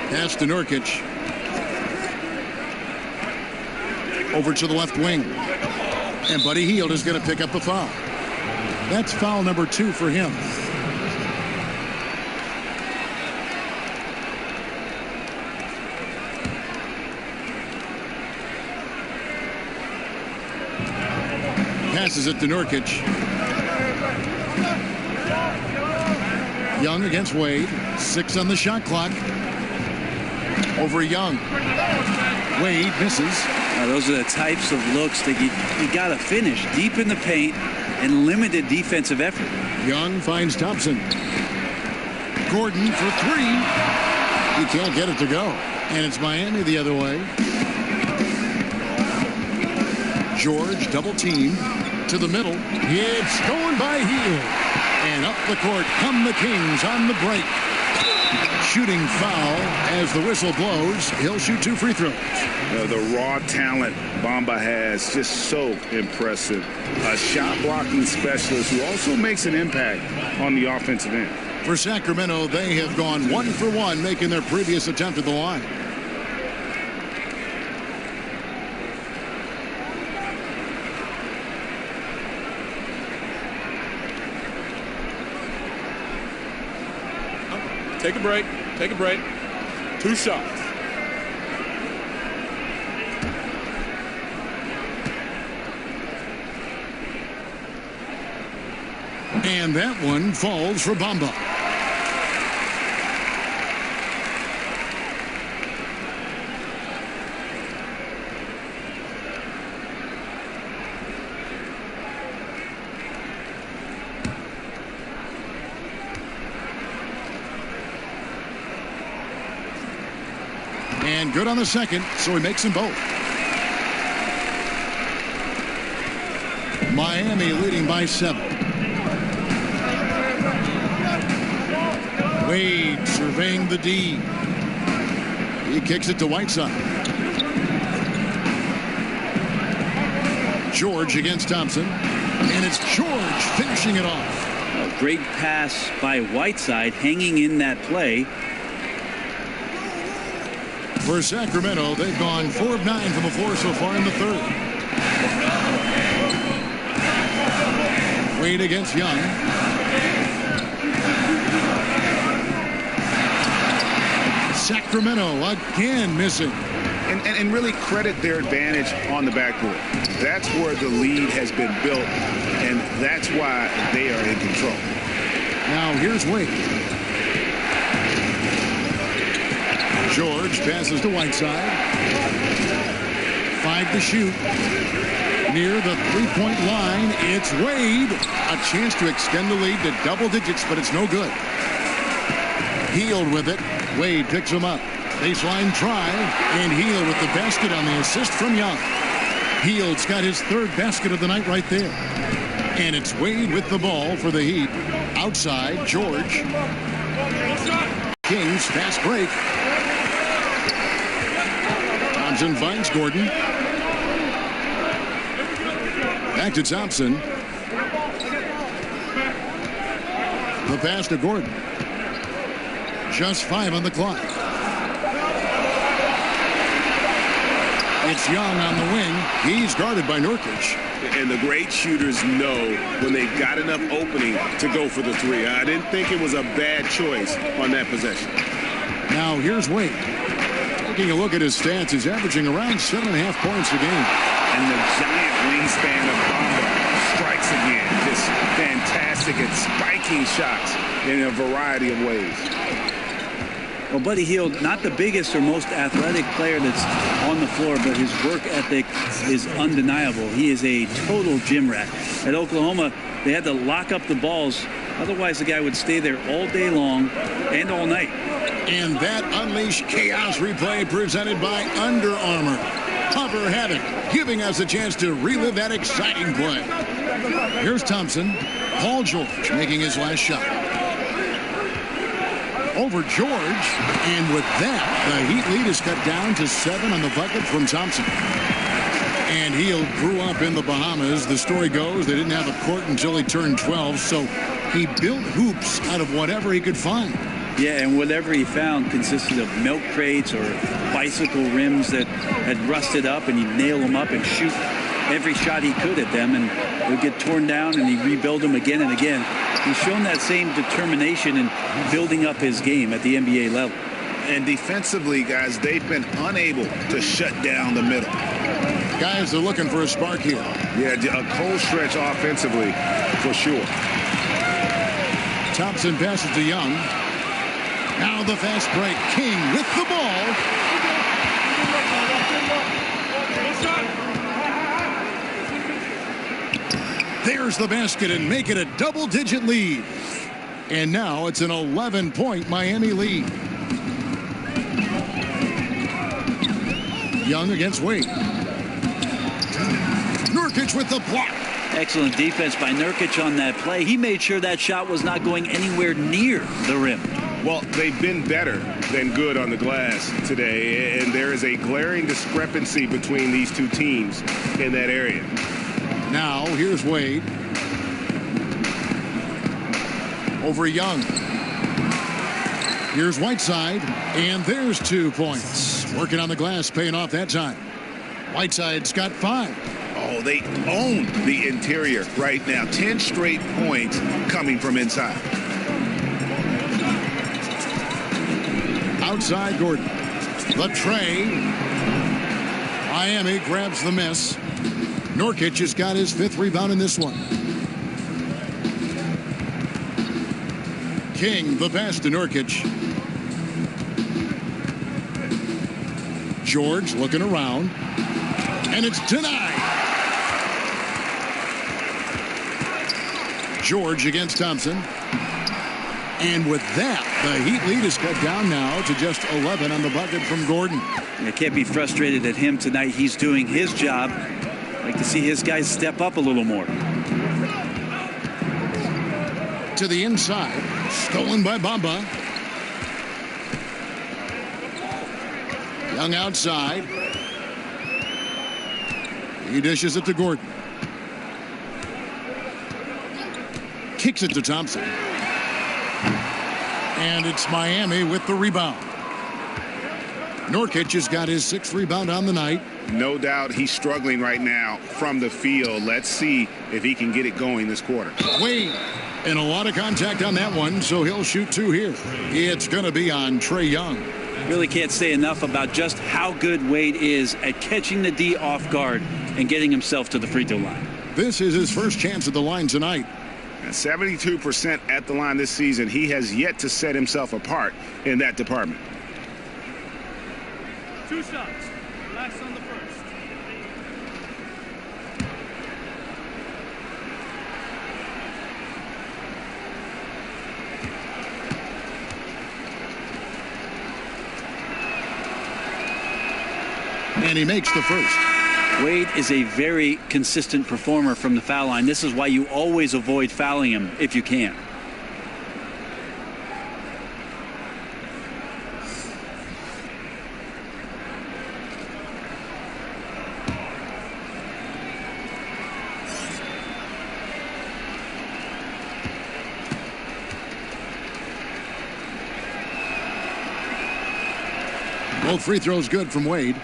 Pass to Nurkic. Over to the left wing. And Buddy Hield is going to pick up a foul. That's foul number 2 for him. Passes it to Nurkic. Young against Wade. 6 on the shot clock. Over Young. Wade misses. Those are the types of looks that you got to finish deep in the paint and limited defensive effort. Young finds Thompson. Gordon for 3. He can't get it to go. And it's Miami the other way. George double team to the middle. It's stolen by Hield. And up the court come the Kings on the break. Shooting foul as the whistle blows. He'll shoot 2 free throws. The raw talent Bamba has, just so impressive. A shot blocking specialist who also makes an impact on the offensive end. For Sacramento, they have gone 1 for 1, making their previous attempt at the line. Take a break. Take a break. 2 shots. And that one falls for Bamba. And good on the second, so he makes them both. Miami leading by 7. Wade surveying the D. He kicks it to Whiteside. George against Thompson. And it's George finishing it off. A great pass by Whiteside, hanging in that play. For Sacramento, they've gone 4 of 9 from the floor so far in the third. Wade against Young. Sacramento again missing. And really credit their advantage on the backboard. That's where the lead has been built, and that's why they are in control. Now here's Wade. George passes to Whiteside. 5 to shoot. Near the three-point line, it's Wade. A chance to extend the lead to double digits, but it's no good. Hield with it. Wade picks him up. Baseline drive, and Hield with the basket on the assist from Young. Hield's got his 3rd basket of the night right there. And it's Wade with the ball for the Heat. Outside, George. Kings, fast break. Thompson finds Gordon. Back to Thompson. The pass to Gordon. Just 5 on the clock. It's Young on the wing. He's guarded by Nurkic. And the great shooters know when they've got enough opening to go for the 3. I didn't think it was a bad choice on that possession. Now here's Wade. Taking a look at his stats, he's averaging around 7.5 points a game. And the giant wingspan of Bamba strikes again. Just fantastic at spiking shots in a variety of ways. Well, Buddy Hield, not the biggest or most athletic player that's on the floor, but his work ethic is undeniable. He is a total gym rat. At Oklahoma, they had to lock up the balls. Otherwise, the guy would stay there all day long and all night. And that Unleash Chaos replay presented by Under Armour. Cover Havoc, giving us a chance to relive that exciting play. Here's Thompson. Paul George making his last shot. Over George, and with that, the Heat lead is cut down to 7 on the bucket from Thompson. And Hield grew up in the Bahamas. The story goes they didn't have a court until he turned 12, so he built hoops out of whatever he could find. Yeah, and whatever he found consisted of milk crates or bicycle rims that had rusted up, and he'd nail them up and shoot every shot he could at them, and it would get torn down, and he'd rebuild them again and again. He's shown that same determination in building up his game at the NBA level. And defensively, guys, they've been unable to shut down the middle. Guys are looking for a spark here. Yeah, a cold stretch offensively, for sure. Thompson passes to Young. Now the fast break. King with the ball. There's the basket and make it a double-digit lead. And now it's an 11-point Miami lead. Young against Wade. Nurkic with the block. Excellent defense by Nurkic on that play. He made sure that shot was not going anywhere near the rim. Well, they've been better than good on the glass today, and there is a glaring discrepancy between these two teams in that area. Now, here's Wade. Over Young. Here's Whiteside, and there's 2 points. Working on the glass, paying off that time. Whiteside's got 5. Oh, they own the interior right now. 10 straight points coming from inside. Outside Gordon. The tray. Miami grabs the miss. Nurkic has got his 5th rebound in this one. King, the pass to Nurkic. George looking around. And it's denied. George against Thompson. And with that, the Heat lead is cut down now to just 11 on the bucket from Gordon. You can't be frustrated at him tonight. He's doing his job. I'd like to see his guys step up a little more. To the inside. Stolen by Bamba. Young outside. He dishes it to Gordon. Kicks it to Thompson. And it's Miami with the rebound. Nurkic has got his 6th rebound on the night. No doubt he's struggling right now from the field. Let's see if he can get it going this quarter. Wade, and a lot of contact on that one, so he'll shoot 2 here. It's going to be on Trae Young. Really can't say enough about just how good Wade is at catching the D off guard and getting himself to the free throw line. This is his first chance at the line tonight. 72% at the line this season. He has yet to set himself apart in that department. 2 shots. Last on the first. And he makes the first. Wade is a very consistent performer from the foul line. This is why you always avoid fouling him if you can. Both free throws good from Wade.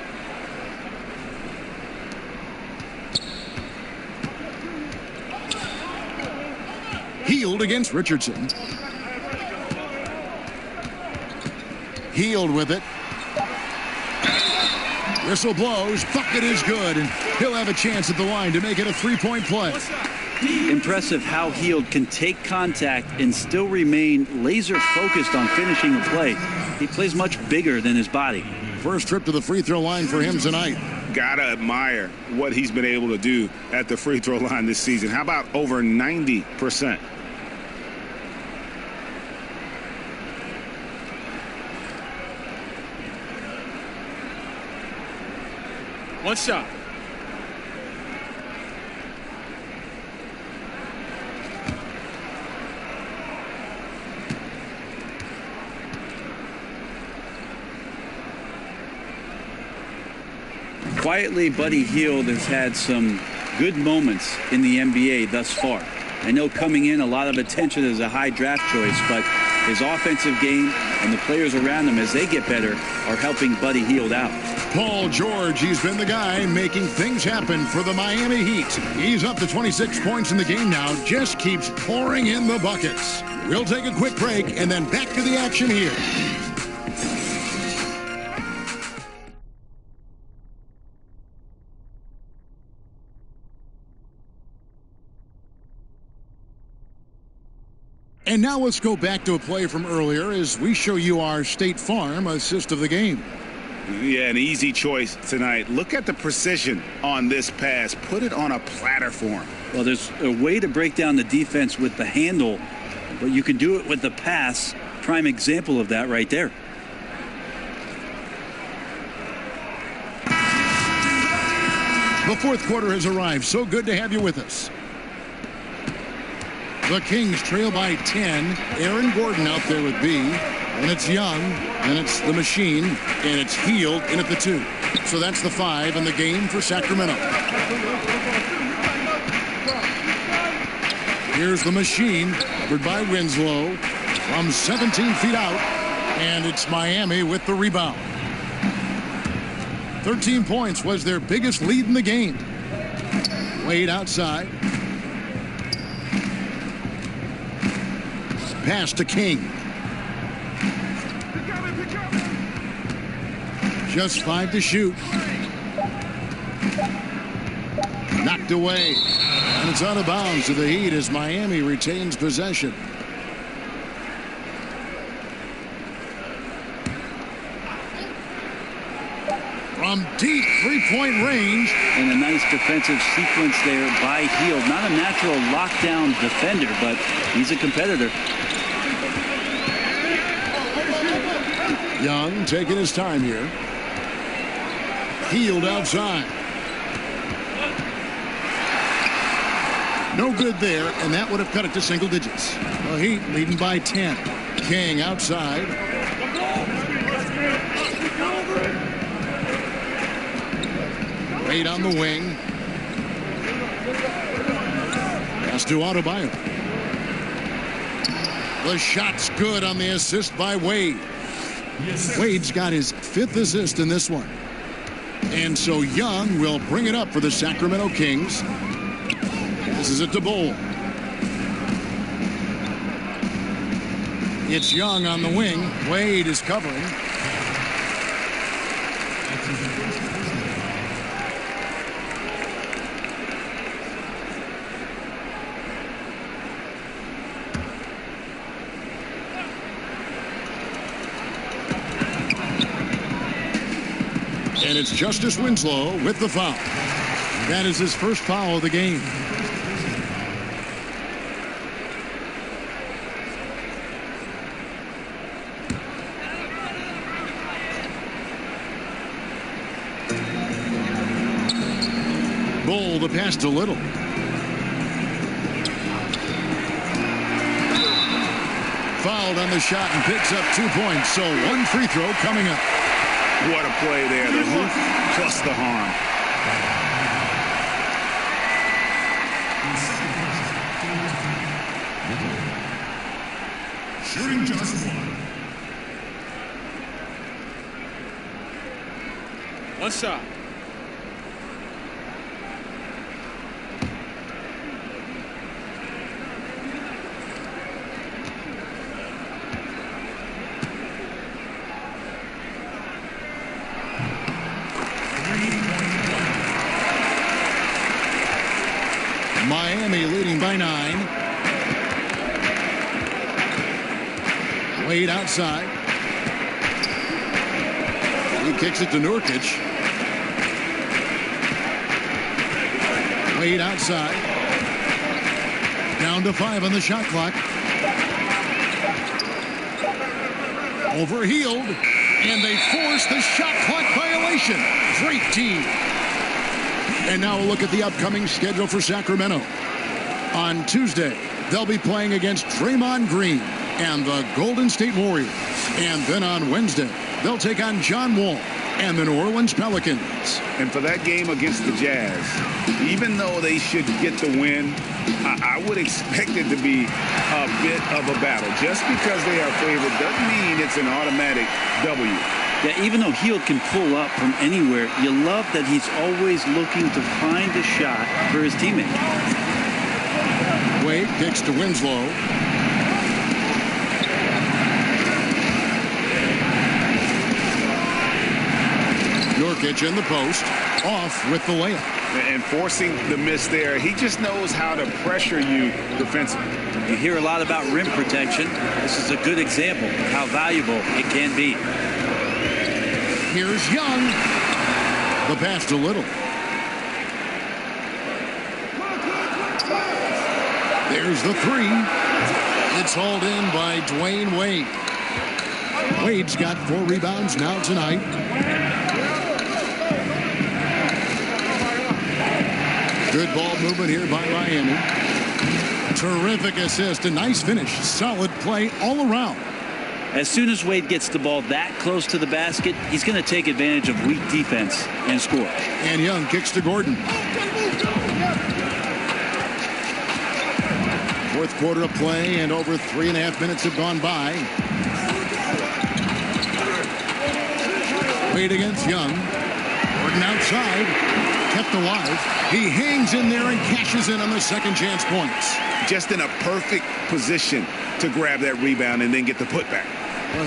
Hield against Richardson. Hield with it. Whistle blows. Bucket is good, and he'll have a chance at the line to make it a three-point play. Impressive how Hield can take contact and still remain laser focused on finishing a play. He plays much bigger than his body. First trip to the free throw line for him tonight. Gotta admire what he's been able to do at the free throw line this season. How about over 90%? One shot. Quietly, Buddy Hield has had some good moments in the NBA thus far. I know coming in, a lot of attention as a high draft choice, but his offensive game and the players around him as they get better are helping Buddy Hield out. Paul George, he's been the guy making things happen for the Miami Heat. He's up to 26 points in the game now, just keeps pouring in the buckets. We'll take a quick break and then back to the action here. And now let's go back to a play from earlier as we show you our State Farm assist of the game. Yeah, an easy choice tonight. Look at the precision on this pass. Put it on a platter form. Well, there's a way to break down the defense with the handle, but you can do it with the pass. Prime example of that right there. The fourth quarter has arrived. So good to have you with us. The Kings trail by 10. Aaron Gordon out there with B. And it's Young. And it's the Machine. And it's Hield in at the 2. So that's the 5 in the game for Sacramento. Here's the Machine. Covered by Winslow. From 17 feet out. And it's Miami with the rebound. 13 points was their biggest lead in the game. Wade outside. Pass to King. Just 5 to shoot. Knocked away. And it's out of bounds to the Heat as Miami retains possession. From deep three-point range. And a nice defensive sequence there by Hield. Not a natural lockdown defender, but he's a competitor. Young taking his time here. Hield outside. No good there, and that would have cut it to single digits. The Heat leading by 10. King outside. Wade on the wing. Pass to Adebayo. The shot's good on the assist by Wade. Wade's got his 5th assist in this one. And so Young will bring it up for the Sacramento Kings. This is it to Bol. It's Young on the wing. Wade is covering. And it's Justice Winslow with the foul. That is his first foul of the game. Cole, the pass to Little. Fouled on the shot and picks up 2 points. So one free throw coming up. What a play there. The hoof plus the harm. Shooting just one. One shot. Miami leading by 9. Wade outside. He kicks it to Nurkic. Wade outside. Down to 5 on the shot clock. Overhealed. And they force the shot clock violation. Great team. And now a look at the upcoming schedule for Sacramento. On Tuesday, they'll be playing against Draymond Green and the Golden State Warriors. And then on Wednesday, they'll take on John Wall and the New Orleans Pelicans. And for that game against the Jazz, even though they should get the win, I would expect it to be a bit of a battle. Just because they are favored doesn't mean it's an automatic W. Yeah, even though Hield can pull up from anywhere, you love that he's always looking to find a shot for his teammate. Wade kicks to Winslow. Nurkic in the post, off with the layup. And forcing the miss there, he just knows how to pressure you defensively. You hear a lot about rim protection. This is a good example of how valuable it can be. Here's Young. The pass to Little. There's the 3. It's hauled in by Dwayne Wade. Wade's got 4 rebounds now tonight. Good ball movement here by Miami. Terrific assist, a nice finish. Solid play all around. As soon as Wade gets the ball that close to the basket, he's going to take advantage of weak defense and score. And Young kicks to Gordon. Fourth quarter of play, and over 3.5 minutes have gone by. Wade against Young. Gordon outside. Kept alive. He hangs in there and cashes in on the second chance points. Just in a perfect position to grab that rebound and then get the putback. Well,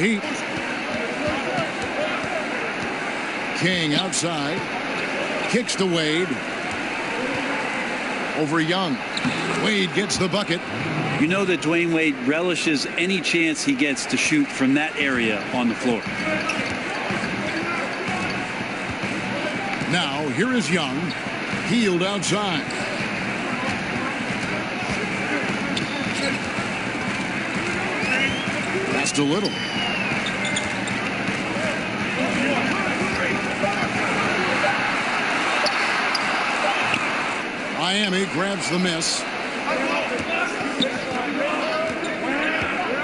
King outside. Kicks to Wade. Over Young. Wade gets the bucket. You know that Dwayne Wade relishes any chance he gets to shoot from that area on the floor. Now, here is Young. Hield outside. Pass to Little. Miami grabs the miss.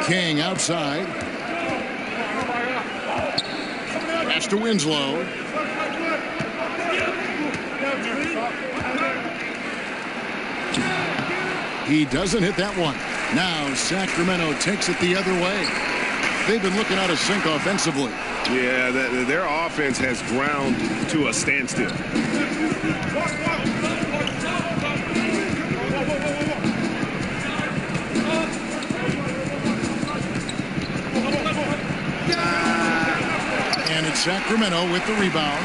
King outside. Pass to Winslow. He doesn't hit that one. Now Sacramento takes it the other way. They've been looking out of sync offensively. Yeah, their offense has ground to a standstill. And it's Sacramento with the rebound.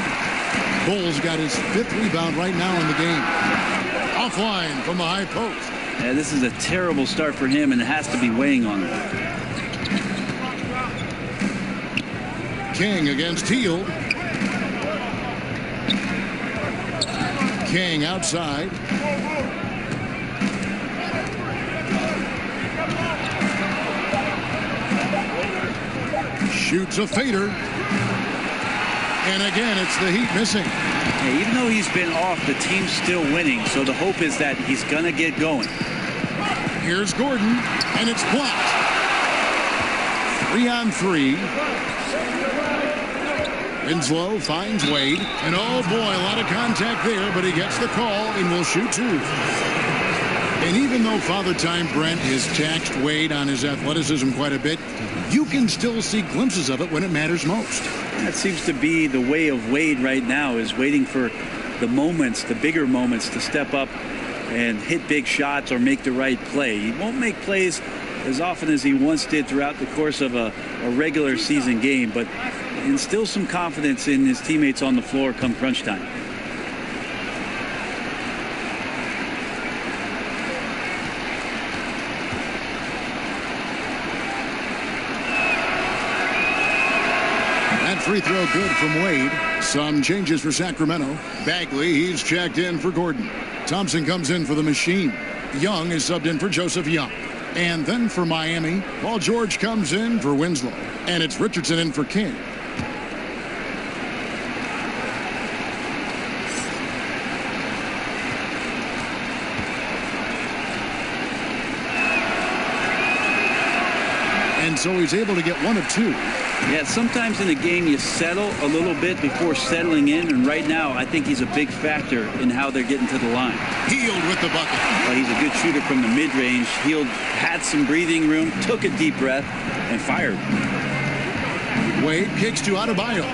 Bulls got his 5th rebound right now in the game. Offline from the high post. Yeah, this is a terrible start for him, and it has to be weighing on him. King against Hield. King outside. Shoots a fader. And again, it's the Heat missing. Yeah, even though he's been off, the team's still winning. So the hope is that he's going to get going. Here's Gordon, and it's blocked. 3-on-3. Winslow finds Wade, and oh boy, a lot of contact there, but he gets the call and will shoot 2. And even though Father Time Brent has taxed Wade on his athleticism quite a bit, you can still see glimpses of it when it matters most. That seems to be the way of Wade right now, is waiting for the moments, the bigger moments, to step up and hit big shots or make the right play. He won't make plays as often as he once did throughout the course of a regular season game, but instill some confidence in his teammates on the floor come crunch time. That free throw good from Wade. Some changes for Sacramento. Bagley, he's checked in for Gordon. Thompson comes in for the Machine. Young is subbed in for Joseph Young. And then for Miami, Paul George comes in for Winslow. And it's Richardson in for King. And so he's able to get 1 of 2. Yeah, sometimes in a game you settle a little bit before settling in, and right now I think he's a big factor in how they're getting to the line. Hield with the bucket. Well, he's a good shooter from the mid-range. Hield had some breathing room, took a deep breath, and fired. Wade kicks to Adebayo.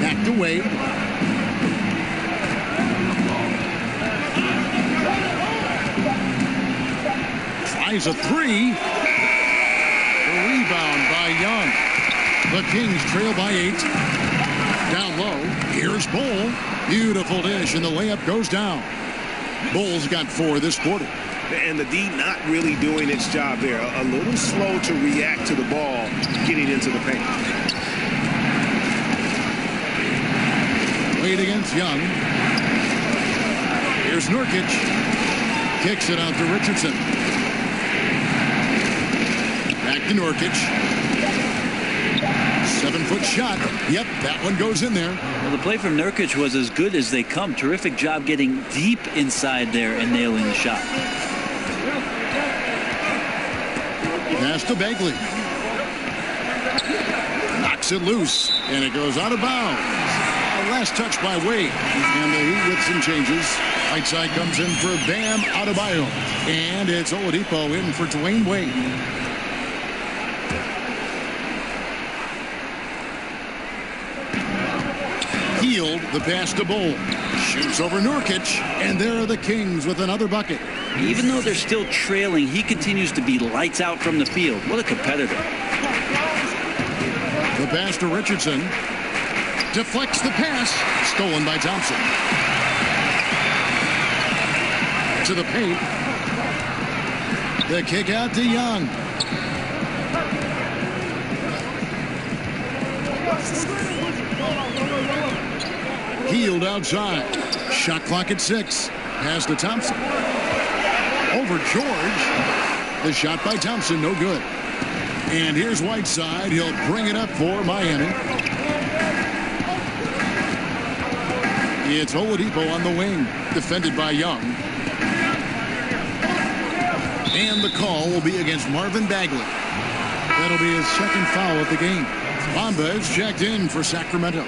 Back to Wade. Tries a 3. The rebound by Young. The Kings trail by 8. Down low. Here's Bull. Beautiful dish, and the layup goes down. Bull's got 4 this quarter. And the D not really doing its job there. A little slow to react to the ball getting into the paint. Wade against Young. Here's Nurkic. Kicks it out to Richardson. Back to Nurkic. 7-foot shot. Yep, that one goes in there. Well, the play from Nurkic was as good as they come. Terrific job getting deep inside there and nailing the shot. Pass to Bagley. Knocks it loose, and it goes out of bounds. A last touch by Wade. And the Heat with some changes. Whiteside comes in for Bam Adebayo. And it's Oladipo in for Dwayne Wade. Hield the pass to Bull. Shoots over Nurkic, and there are the Kings with another bucket. Even though they're still trailing, he continues to be lights out from the field. What a competitor. The pass to Richardson. Deflects the pass. Stolen by Thompson. To the paint. The kick out to Young. Hield outside. Shot clock at 6. Pass to Thompson. Over George. The shot by Thompson, no good. And here's Whiteside. He'll bring it up for Miami. It's Oladipo on the wing. Defended by Young. And the call will be against Marvin Bagley. That'll be his second foul of the game. Bamba is checked in for Sacramento.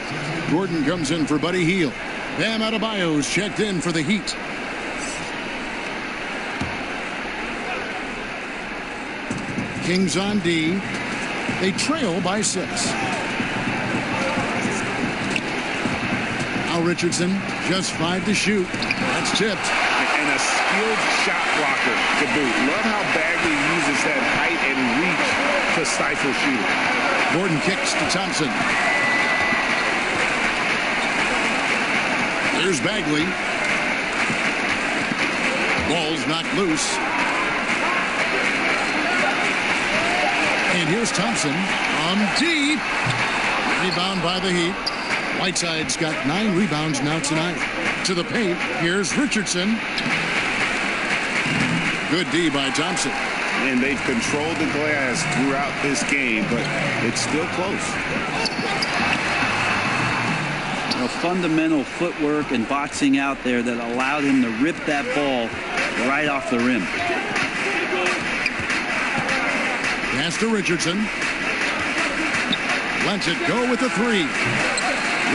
Gordon comes in for Buddy Hield. Bam Adebayo is checked in for the Heat. Kings on D. They trail by 6. Now Richardson, just 5 to shoot. That's tipped. And a skilled shot blocker to boot. Love how Bagley uses that height and reach to stifle shooting. Gordon kicks to Thompson. Here's Bagley. Ball's knocked loose. And here's Thompson on deep. Rebound by the Heat. Whiteside's got 9 rebounds now tonight. To the paint. Here's Richardson. Good D by Thompson. and they've controlled the glass throughout this game, but it's still close. Fundamental footwork and boxing out there that allowed him to rip that ball right off the rim. Pass to Richardson. Lets it go with the three.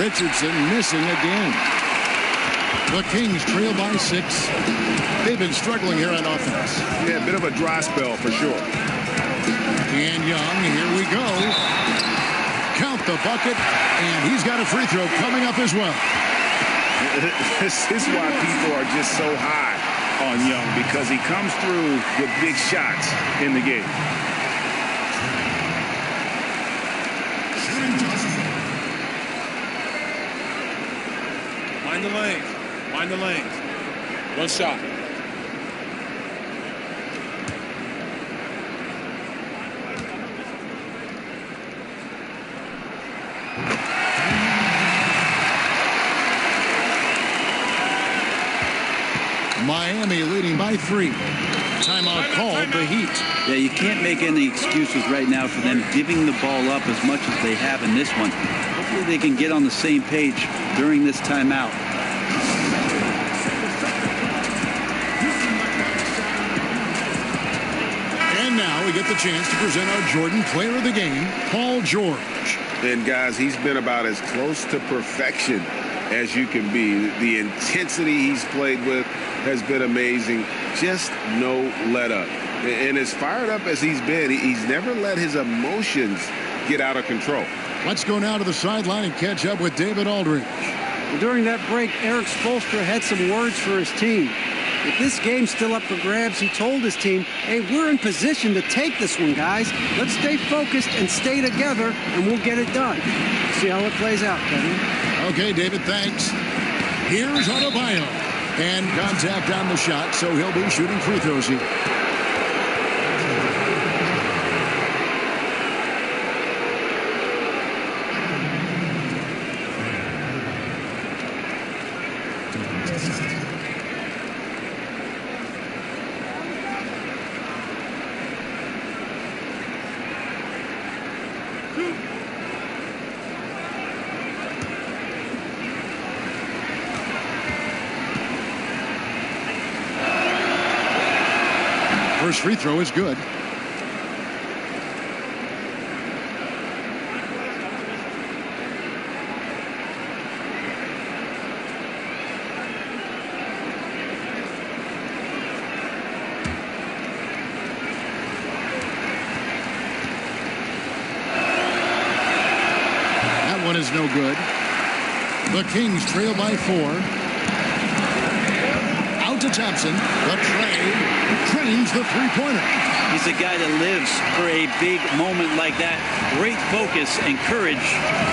Richardson missing again. The Kings trail by 6. They've been struggling here on offense. Yeah, a bit of a dry spell for sure. And Young, here we go. Count the bucket, and he's got a free throw coming up as well. This is why people are just so high on Young, because he comes through with big shots in the game. Mind the lanes. Mind the lanes. One shot. Miami leading by 3. Timeout called the Heat. Yeah, you can't make any excuses right now for them giving the ball up as much as they have in this one. Hopefully they can get on the same page during this timeout. And now we get the chance to present our Jordan Player of the Game, Paul George. And guys, he's been about as close to perfection as you can be. The intensity he's played with has been amazing. Just no let up. And as fired up as he's been, he's never let his emotions get out of control. Let's go now to the sideline and catch up with David Aldridge. During that break, Eric Spoelstra had some words for his team. If this game's still up for grabs, he told his team, hey, we're in position to take this one, guys. Let's stay focused and stay together, and we'll get it done. See how it plays out, Kevin. Okay, David, thanks. Here's Adebayo. And contact on the shot, so he'll be shooting free throws here. First free throw is good. That one is no good. The Kings trail by 4. To Thompson, the trains the three-pointer. He's a guy that lives for a big moment like that. Great focus and courage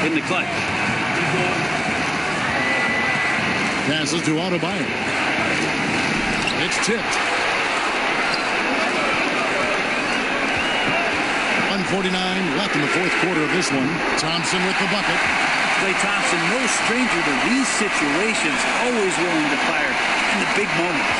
in the clutch. Passes to Adebayo. It's tipped. 1:49 left in the fourth quarter of this one. Thompson with the bucket. Klay Thompson, no stranger to these situations, always willing to fire in the big moments.